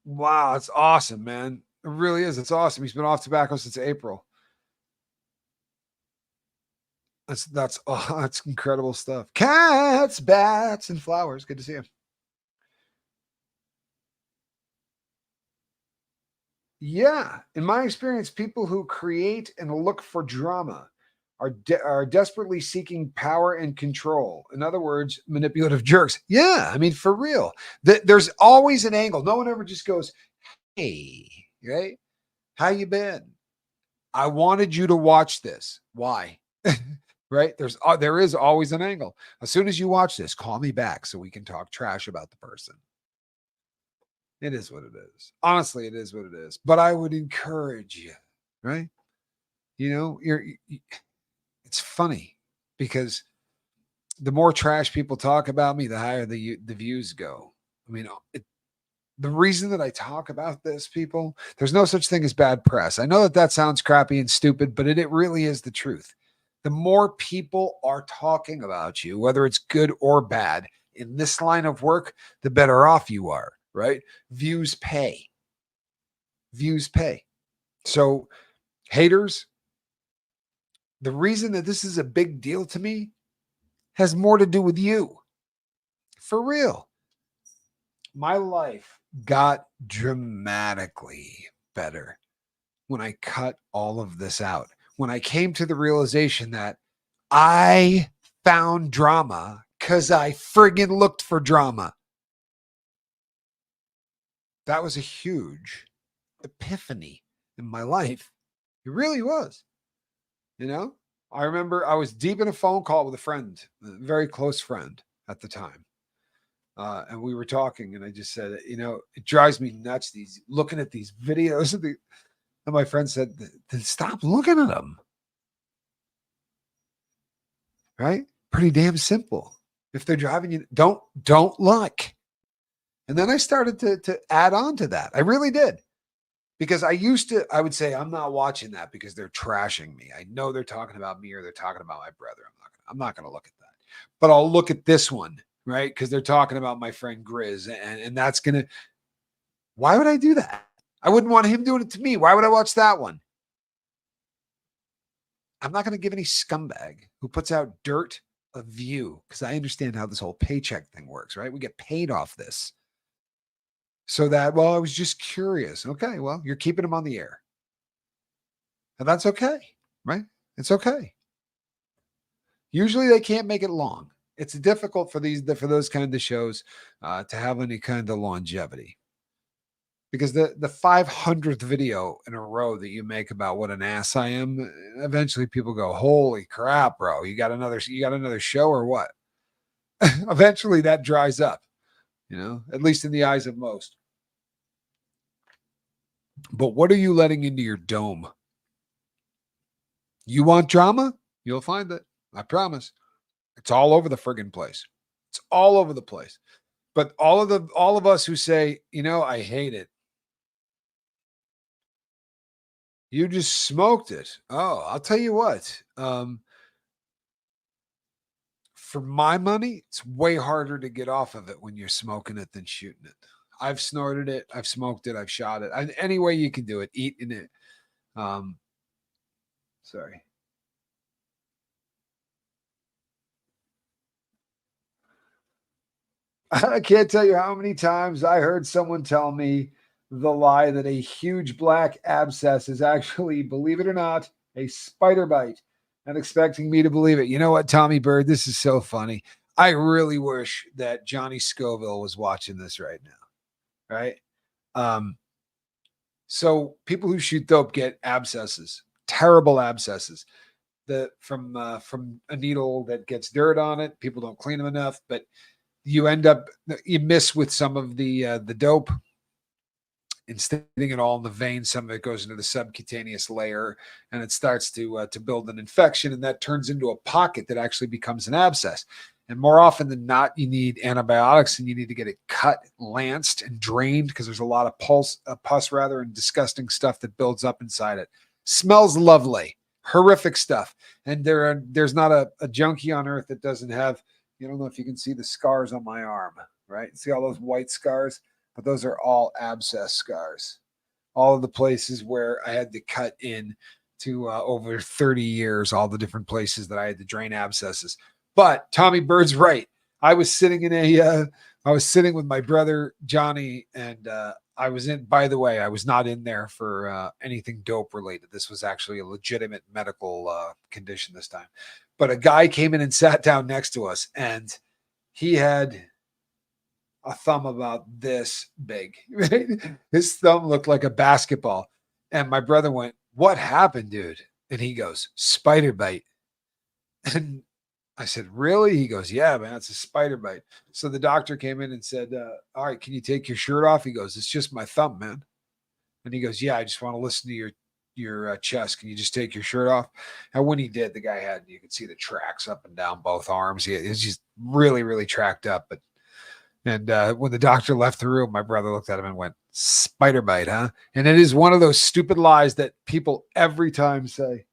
Wow, that's awesome, man. It really is. It's awesome. He's been off tobacco since April. That's incredible stuff. Cats, bats, and flowers. Good to see you. Yeah, in my experience, people who create and look for drama are desperately seeking power and control. In other words, manipulative jerks. Yeah, I mean, for real. There's always an angle. No one ever just goes, "Hey, right? How you been? I wanted you to watch this. Why?" Right? There is always an angle. As soon as you watch this, call me back so we can talk trash about the person. It is what it is. Honestly, it is what it is. But I would encourage you, right? It's funny because the more trash people talk about me, the higher the views go. I mean, the reason that I talk about this, people, there's no such thing as bad press. I know that sounds crappy and stupid, but it really is the truth. The more people are talking about you, whether it's good or bad, in this line of work, the better off you are, right? Views pay. Views pay. So, haters, the reason that this is a big deal to me has more to do with you. For real. My life got dramatically better when I cut all of this out. When I came to the realization that I found drama because I friggin' looked for drama. That was a huge epiphany in my life. It really was. I remember I was deep in a phone call with a friend, a very close friend at the time. And we were talking, and I just said, it drives me nuts, looking at these videos. And my friend said, then stop looking at them. Right? Pretty damn simple. If they're driving you, don't look. And then I started to add on to that. I really did. Because I would say, I'm not watching that because they're trashing me. I know they're talking about me or they're talking about my brother. I'm not going to look at that. But I'll look at this one, right? Because they're talking about my friend Grizz, and that's gonna. Why would I do that? I wouldn't want him doing it to me. Why would I watch that one? I'm not going to give any scumbag who puts out dirt a view because I understand how this whole paycheck thing works, right? We get paid off this. So that, well, I was just curious. Okay, well, you're keeping them on the air. And that's okay, right? It's okay. Usually they can't make it long. It's difficult for those kind of shows to have any kind of longevity. Because the 500th video in a row that you make about what an ass I am, eventually people go, "Holy crap, bro! You got another show or what?" Eventually that dries up, at least in the eyes of most. But what are you letting into your dome? You want drama? You'll find it. I promise. It's all over the friggin' place. It's all over the place. But all of us who say, I hate it. You just smoked it. Oh, I'll tell you what. For my money, it's way harder to get off of it when you're smoking it than shooting it. I've snorted it, I've smoked it, I've shot it. Any way you can do it, eating it. Sorry. I can't tell you how many times I heard someone tell me the lie that a huge black abscess is actually, believe it or not, a spider bite, and expecting me to believe it. You know what, Tommy Bird? This is so funny. I really wish that Johnny Scoville was watching this right now. Right? So people who shoot dope get abscesses, terrible abscesses. From a needle that gets dirt on it. People don't clean them enough, but you miss with some of the dope. Instead of getting it all in the vein, some of it goes into the subcutaneous layer, and it starts to build an infection, and that turns into a pocket that actually becomes an abscess. And more often than not, you need antibiotics, and you need to get it cut, lanced, and drained because there's a lot of pus rather, and disgusting stuff that builds up inside it. Smells lovely, horrific stuff. And there's not a junkie on earth that doesn't have. You don't know if you can see the scars on my arm, right? See all those white scars? But those are all abscess scars. All of the places where I had to cut in to over 30 years, all the different places that I had to drain abscesses. But Tommy Bird's right. I was sitting with my brother Johnny, and by the way, I was not in there for anything dope related. This was actually a legitimate medical condition this time. But a guy came in and sat down next to us, and he had a thumb about this big. Right? His thumb looked like a basketball. And my brother went, "What happened, dude?" And he goes, "Spider bite." And I said, "Really?" He goes, "Yeah, man, it's a spider bite." So the doctor came in and said, "All right, can you take your shirt off?" He goes, "It's just my thumb, man." And he goes, "Yeah, I just want to listen to your chest. Can you just take your shirt off?" And when he did, the guy you could see the tracks up and down both arms. He was just really, really tracked up. And when the doctor left the room, my brother looked at him and went, "Spider bite, huh?" And it is one of those stupid lies that people every time say.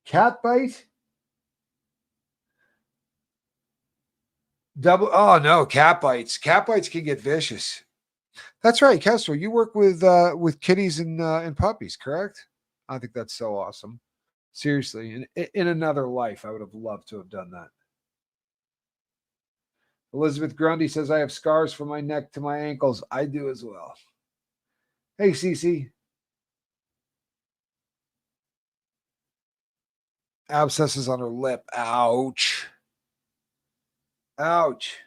Cat bite? Oh no, cat bites. Cat bites can get vicious. That's right, Kessler. You work with kitties and puppies, correct? I think that's so awesome. Seriously, in another life, I would have loved to have done that. Elizabeth Grundy says, "I have scars from my neck to my ankles." I do as well. Hey, Cece. Abscesses on her lip. Ouch. Ouch.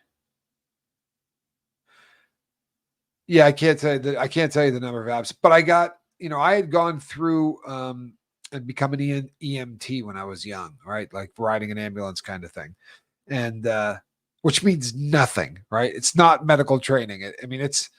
Yeah, I can't tell you the number of abs, but I had gone through and become an EMT when I was young, right? Like riding an ambulance kind of thing. And which means nothing, right? It's not medical training. I mean, it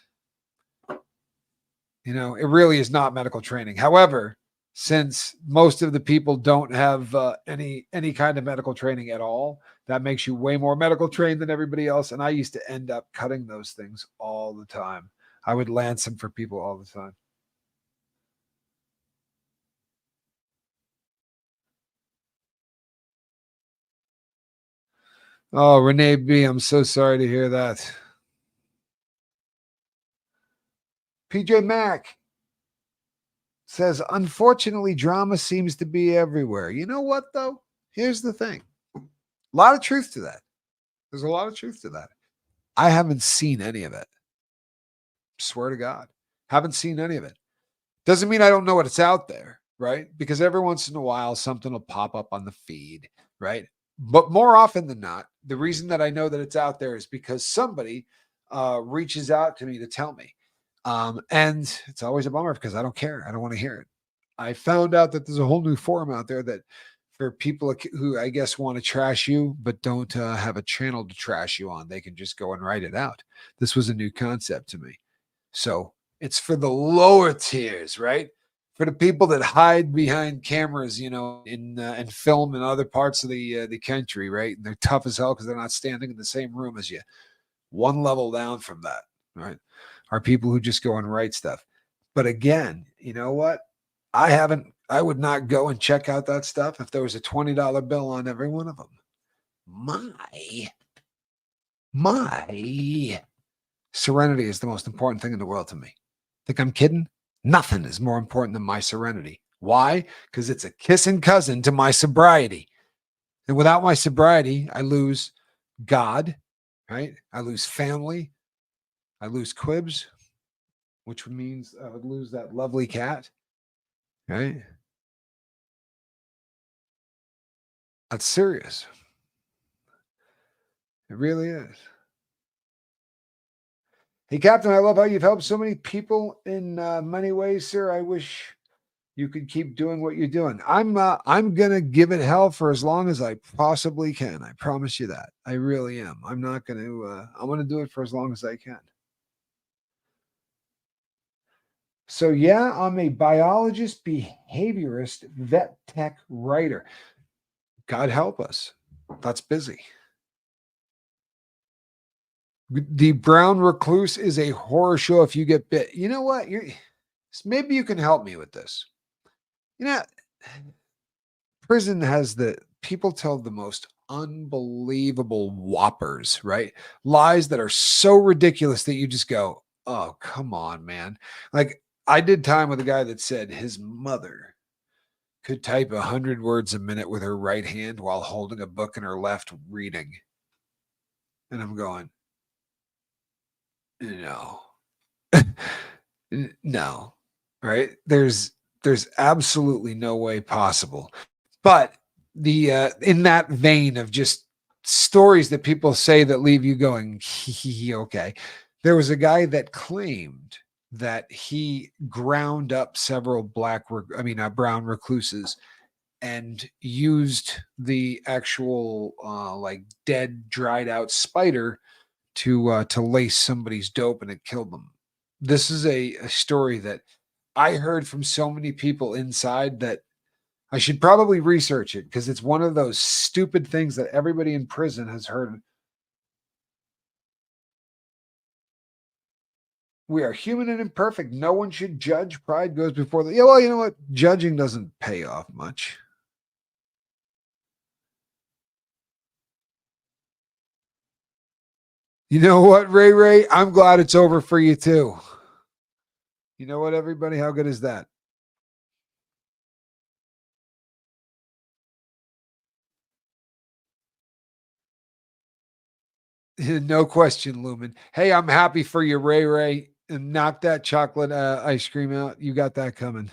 really is not medical training. However, since most of the people don't have any kind of medical training at all, that makes you way more medical trained than everybody else. And I used to end up cutting those things all the time. I would lance them for people all the time. Oh, Renee B, I'm so sorry to hear that. PJ Mack says, unfortunately, drama seems to be everywhere. You know what, though? Here's the thing. A lot of truth to that. There's a lot of truth to that. I haven't seen any of it. Swear to God. Haven't seen any of it. Doesn't mean I don't know it's out there, right? Because every once in a while, something will pop up on the feed, right? But more often than not, the reason that I know that it's out there is because somebody reaches out to me to tell me. And it's always a bummer because I don't care. I don't want to hear it. I found out that there's a whole new forum out there that for people who I guess want to trash you, but don't have a channel to trash you on, they can just go and write it out. This was a new concept to me. So it's for the lower tiers, right? For the people that hide behind cameras, you know, in and film in other parts of the country, right? And they're tough as hell because they're not standing in the same room as you. One level down from that, right? Are people who just go and write stuff. But again, you know what? I would not go and check out that stuff if there was a $20 bill on every one of them. My serenity is the most important thing in the world to me. Think I'm kidding? Nothing is more important than my serenity. Why? Because it's a kissing cousin to my sobriety. And without my sobriety, I lose God, right? I lose family. I lose quibs, which means I would lose that lovely cat, right? That's serious. It really is. Hey, Captain, I love how you've helped so many people in many ways, sir. I wish you could keep doing what you're doing. I'm gonna give it hell for as long as I possibly can. I promise you that. I really am. I'm not gonna. I'm gonna do it for as long as I can. So yeah, I'm a biologist, behaviorist, vet tech writer. God help us. That's busy. The Brown Recluse is a horror show if you get bit. You know what? Maybe you can help me with this. You know, prison has the people tell the most unbelievable whoppers, right? Lies that are so ridiculous that you just go, "Oh, come on, man." Like I did time with a guy that said his mother could type 100 words a minute with her right hand while holding a book in her left reading. And I'm going, "No." No, right? There's absolutely no way possible. But the in that vein of just stories that people say that leave you going, okay. There was a guy that claimed that he ground up several brown recluses and used the actual like dead, dried out spider to lace somebody's dope and it killed them. This is a story that I heard from so many people inside that I should probably research it because it's one of those stupid things that everybody in prison has heard. We are human and imperfect. No one should judge. Pride goes before the. Yeah, well, you know what? Judging doesn't pay off much. You know what, Ray Ray? I'm glad it's over for you too. You know what, everybody? How good is that? No question, Lumen. Hey, I'm happy for you, Ray Ray. And knock that chocolate ice cream out. You got that coming.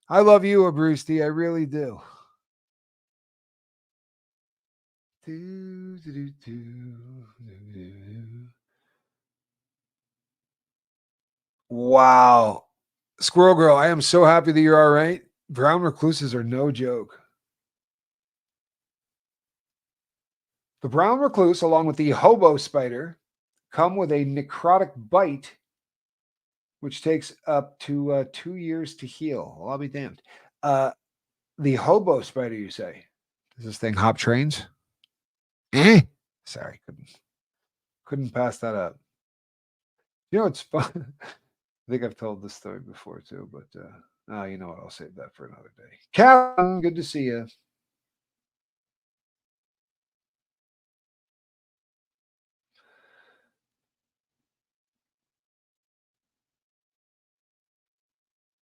I love you, Abruzzi. I really do. Wow. Squirrel Girl, I am so happy that you're all right. Brown recluses are no joke. The brown recluse, along with the hobo spider, come with a necrotic bite, which takes up to 2 years to heal. Well, I'll be damned. The hobo spider, you say? Does this thing hop trains? Eh? Sorry, couldn't pass that up. You know, it's fun. I think I've told this story before too, but you know what? I'll save that for another day. Karen, good to see you.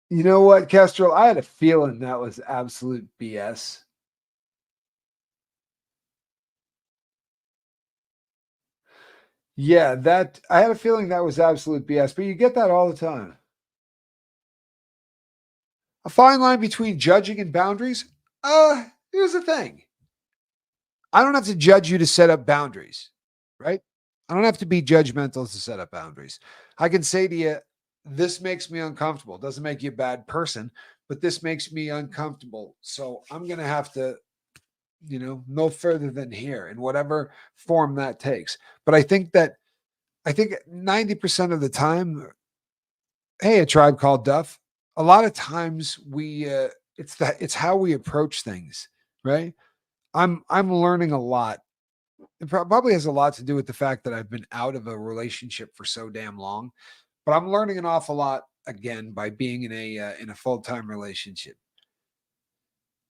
You know what, Kestrel? I had a feeling that was absolute BS. Yeah, that I had a feeling that was absolute BS, but you get that all the time. A fine line between judging and boundaries. Here's the thing. I don't have to judge you to set up boundaries, right? I don't have to be judgmental to set up boundaries. I can say to you, this makes me uncomfortable. It doesn't make you a bad person, but this makes me uncomfortable. So I'm going to have to, no further than here in whatever form that takes. But I think 90% of the time, hey, a tribe called Duff. A lot of times it's how we approach things, right? I'm learning a lot. It probably has a lot to do with the fact that I've been out of a relationship for so damn long, but I'm learning an awful lot again by being in a full-time relationship.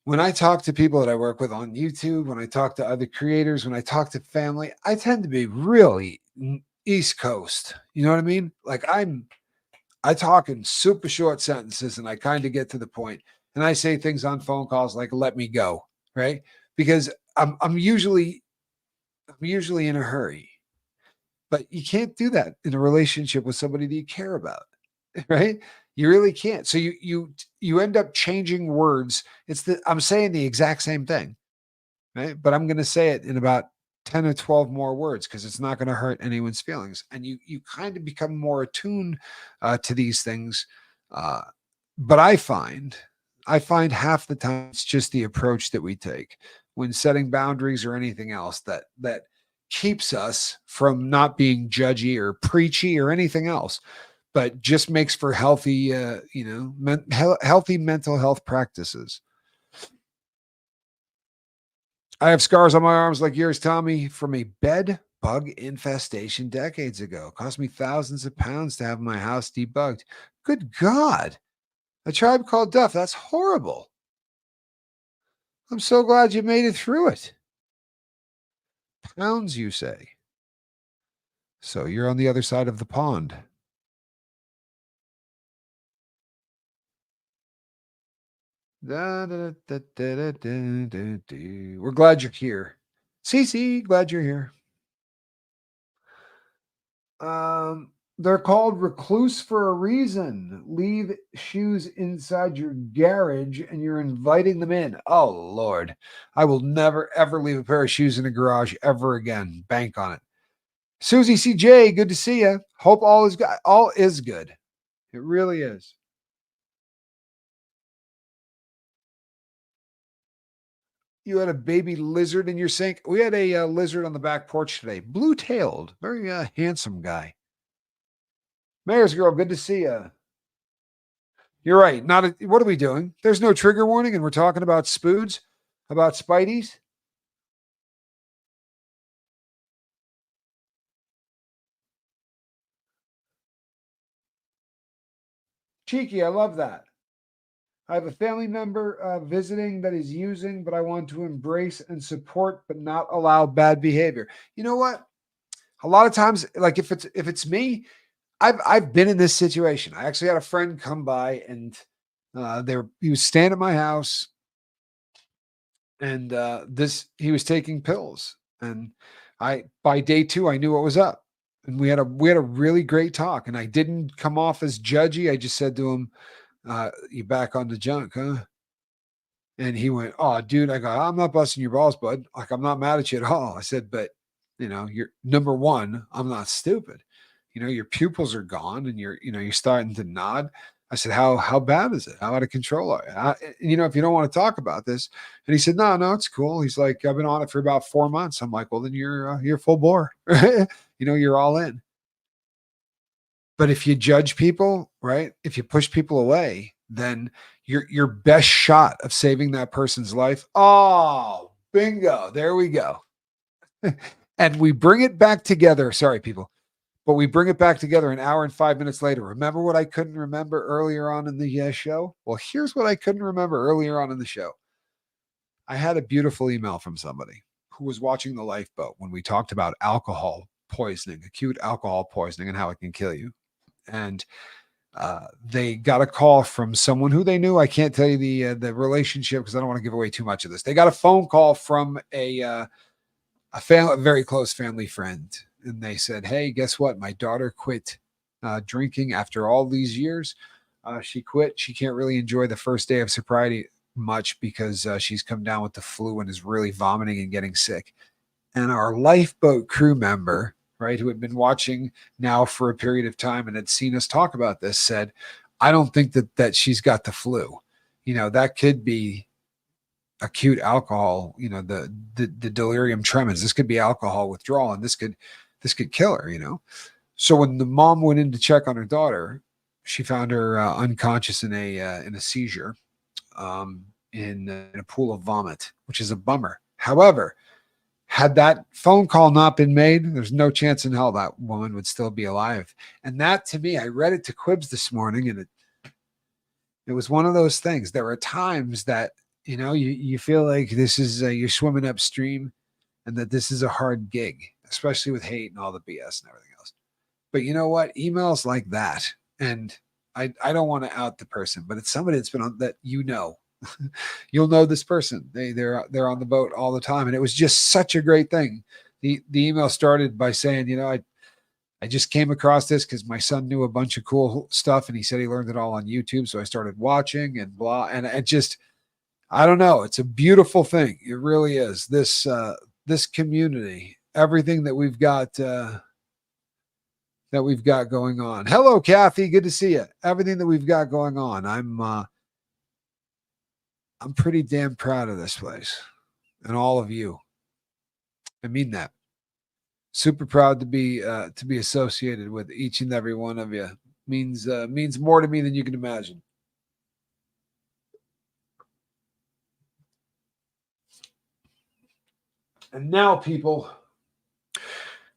When I talk to people that I work with on YouTube, when I talk to other creators, when I talk to family, I tend to be really East Coast. You know what I mean? Like I talk in super short sentences and I kind of get to the point. And I say things on phone calls like "let me go," right? Because I'm usually in a hurry. But you can't do that in a relationship with somebody that you care about, right? You really can't. So you end up changing words. I'm saying the exact same thing, right? But I'm going to say it in about 10 or 12 more words because it's not going to hurt anyone's feelings. And you kind of become more attuned to these things. Uh, but I find half the time it's just the approach that we take when setting boundaries or anything else that keeps us from not being judgy or preachy or anything else, but just makes for healthy, healthy mental health practices. I have scars on my arms like yours, Tommy, from a bed bug infestation decades ago. It cost me thousands of pounds to have my house debugged. Good God. A tribe called Duff. That's horrible. I'm so glad you made it through it. Pounds, you say. So you're on the other side of the pond. Da, da, da, da, da, da, da, da. We're glad you're here. Cece, glad you're here. They're called recluse for a reason. Leave shoes inside your garage and you're inviting them in. Oh Lord. I will never ever leave a pair of shoes in a garage ever again. Bank on it. Susie CJ, good to see you. Hope all is good. All is good. It really is. You had a baby lizard in your sink. We had a lizard on the back porch today, blue-tailed, very handsome guy. Mayor's girl, good to see you. You're right. What are we doing? There's no trigger warning, and we're talking about spoods, about Spideys. Cheeky, I love that. I have a family member visiting that is using, but I want to embrace and support, but not allow bad behavior. You know what? A lot of times, like if it's me, I've been in this situation. I actually had a friend come by and he was staying at my house and this he was taking pills and I by day 2 I knew what was up and we had a really great talk and I didn't come off as judgy. I just said to him, you back on the junk, huh? And he went, "Oh, dude," I go, "I'm not busting your balls, bud. Like, I'm not mad at you at all." I said, "But, you're number one, I'm not stupid. Your pupils are gone and you're starting to nod." I said, "How bad is it? How out of control are you? If you don't want to talk about this." And he said, "No, no, it's cool." He's like, "I've been on it for about 4 months." I'm like, "Well, then you're full bore. You're all in." But if you judge people, right? If you push people away, then your best shot of saving that person's life. Oh, bingo. There we go. And we bring it back together. Sorry, people. But we bring it back together an hour and 5 minutes later. Remember what I couldn't remember earlier on in the show? Well, here's what I couldn't remember earlier on in the show. I had a beautiful email from somebody who was watching The Lifeboat when we talked about alcohol poisoning, acute alcohol poisoning, and how it can kill you. And they got a call from someone who they knew. I can't tell you the relationship because I don't want to give away too much of this. They got a phone call from a very close family friend, and they said, "Hey, guess what? My daughter quit drinking after all these years. She quit. She can't really enjoy the first day of sobriety much because she's come down with the flu and is really vomiting and getting sick." And our lifeboat crew member, right, who had been watching now for a period of time and had seen us talk about this, said, "I don't think that she's got the flu. That could be acute alcohol, the delirium tremens. This could be alcohol withdrawal, and this could kill her. So when the mom went in to check on her daughter, she found her unconscious in a seizure, in a pool of vomit, which is a bummer. However, had that phone call not been made, there's no chance in hell that woman would still be alive. And that, to me, I read it to Quibs this morning, and it was one of those things. There are times that you feel like this is you're swimming upstream, and that this is a hard gig, especially with hate and all the BS and everything else. But you know what? Emails like that, and I don't want to out the person, but it's somebody that's been on that you'll know this person. They're on the boat all the time, and it was just such a great thing. The email started by saying, I just came across this because my son knew a bunch of cool stuff, and he said he learned it all on YouTube, so I started watching and blah, and it just, I don't know, it's a beautiful thing. It really is. This community, everything that we've got going on. Hello, Kathy. Good to see you. Everything that we've got going on. I'm pretty damn proud of this place and all of you. I mean that. Super proud to be associated with each and every one of you. Means more to me than you can imagine. And now, people,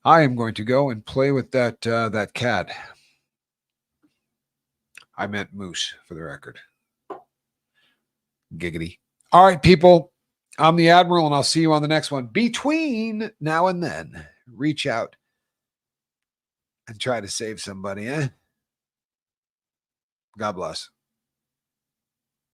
I am going to go and play with that cat. I meant moose, for the record. Giggity. All right, people. I'm the Admiral, and I'll see you on the next one. Between now and then, reach out and try to save somebody, eh? God bless.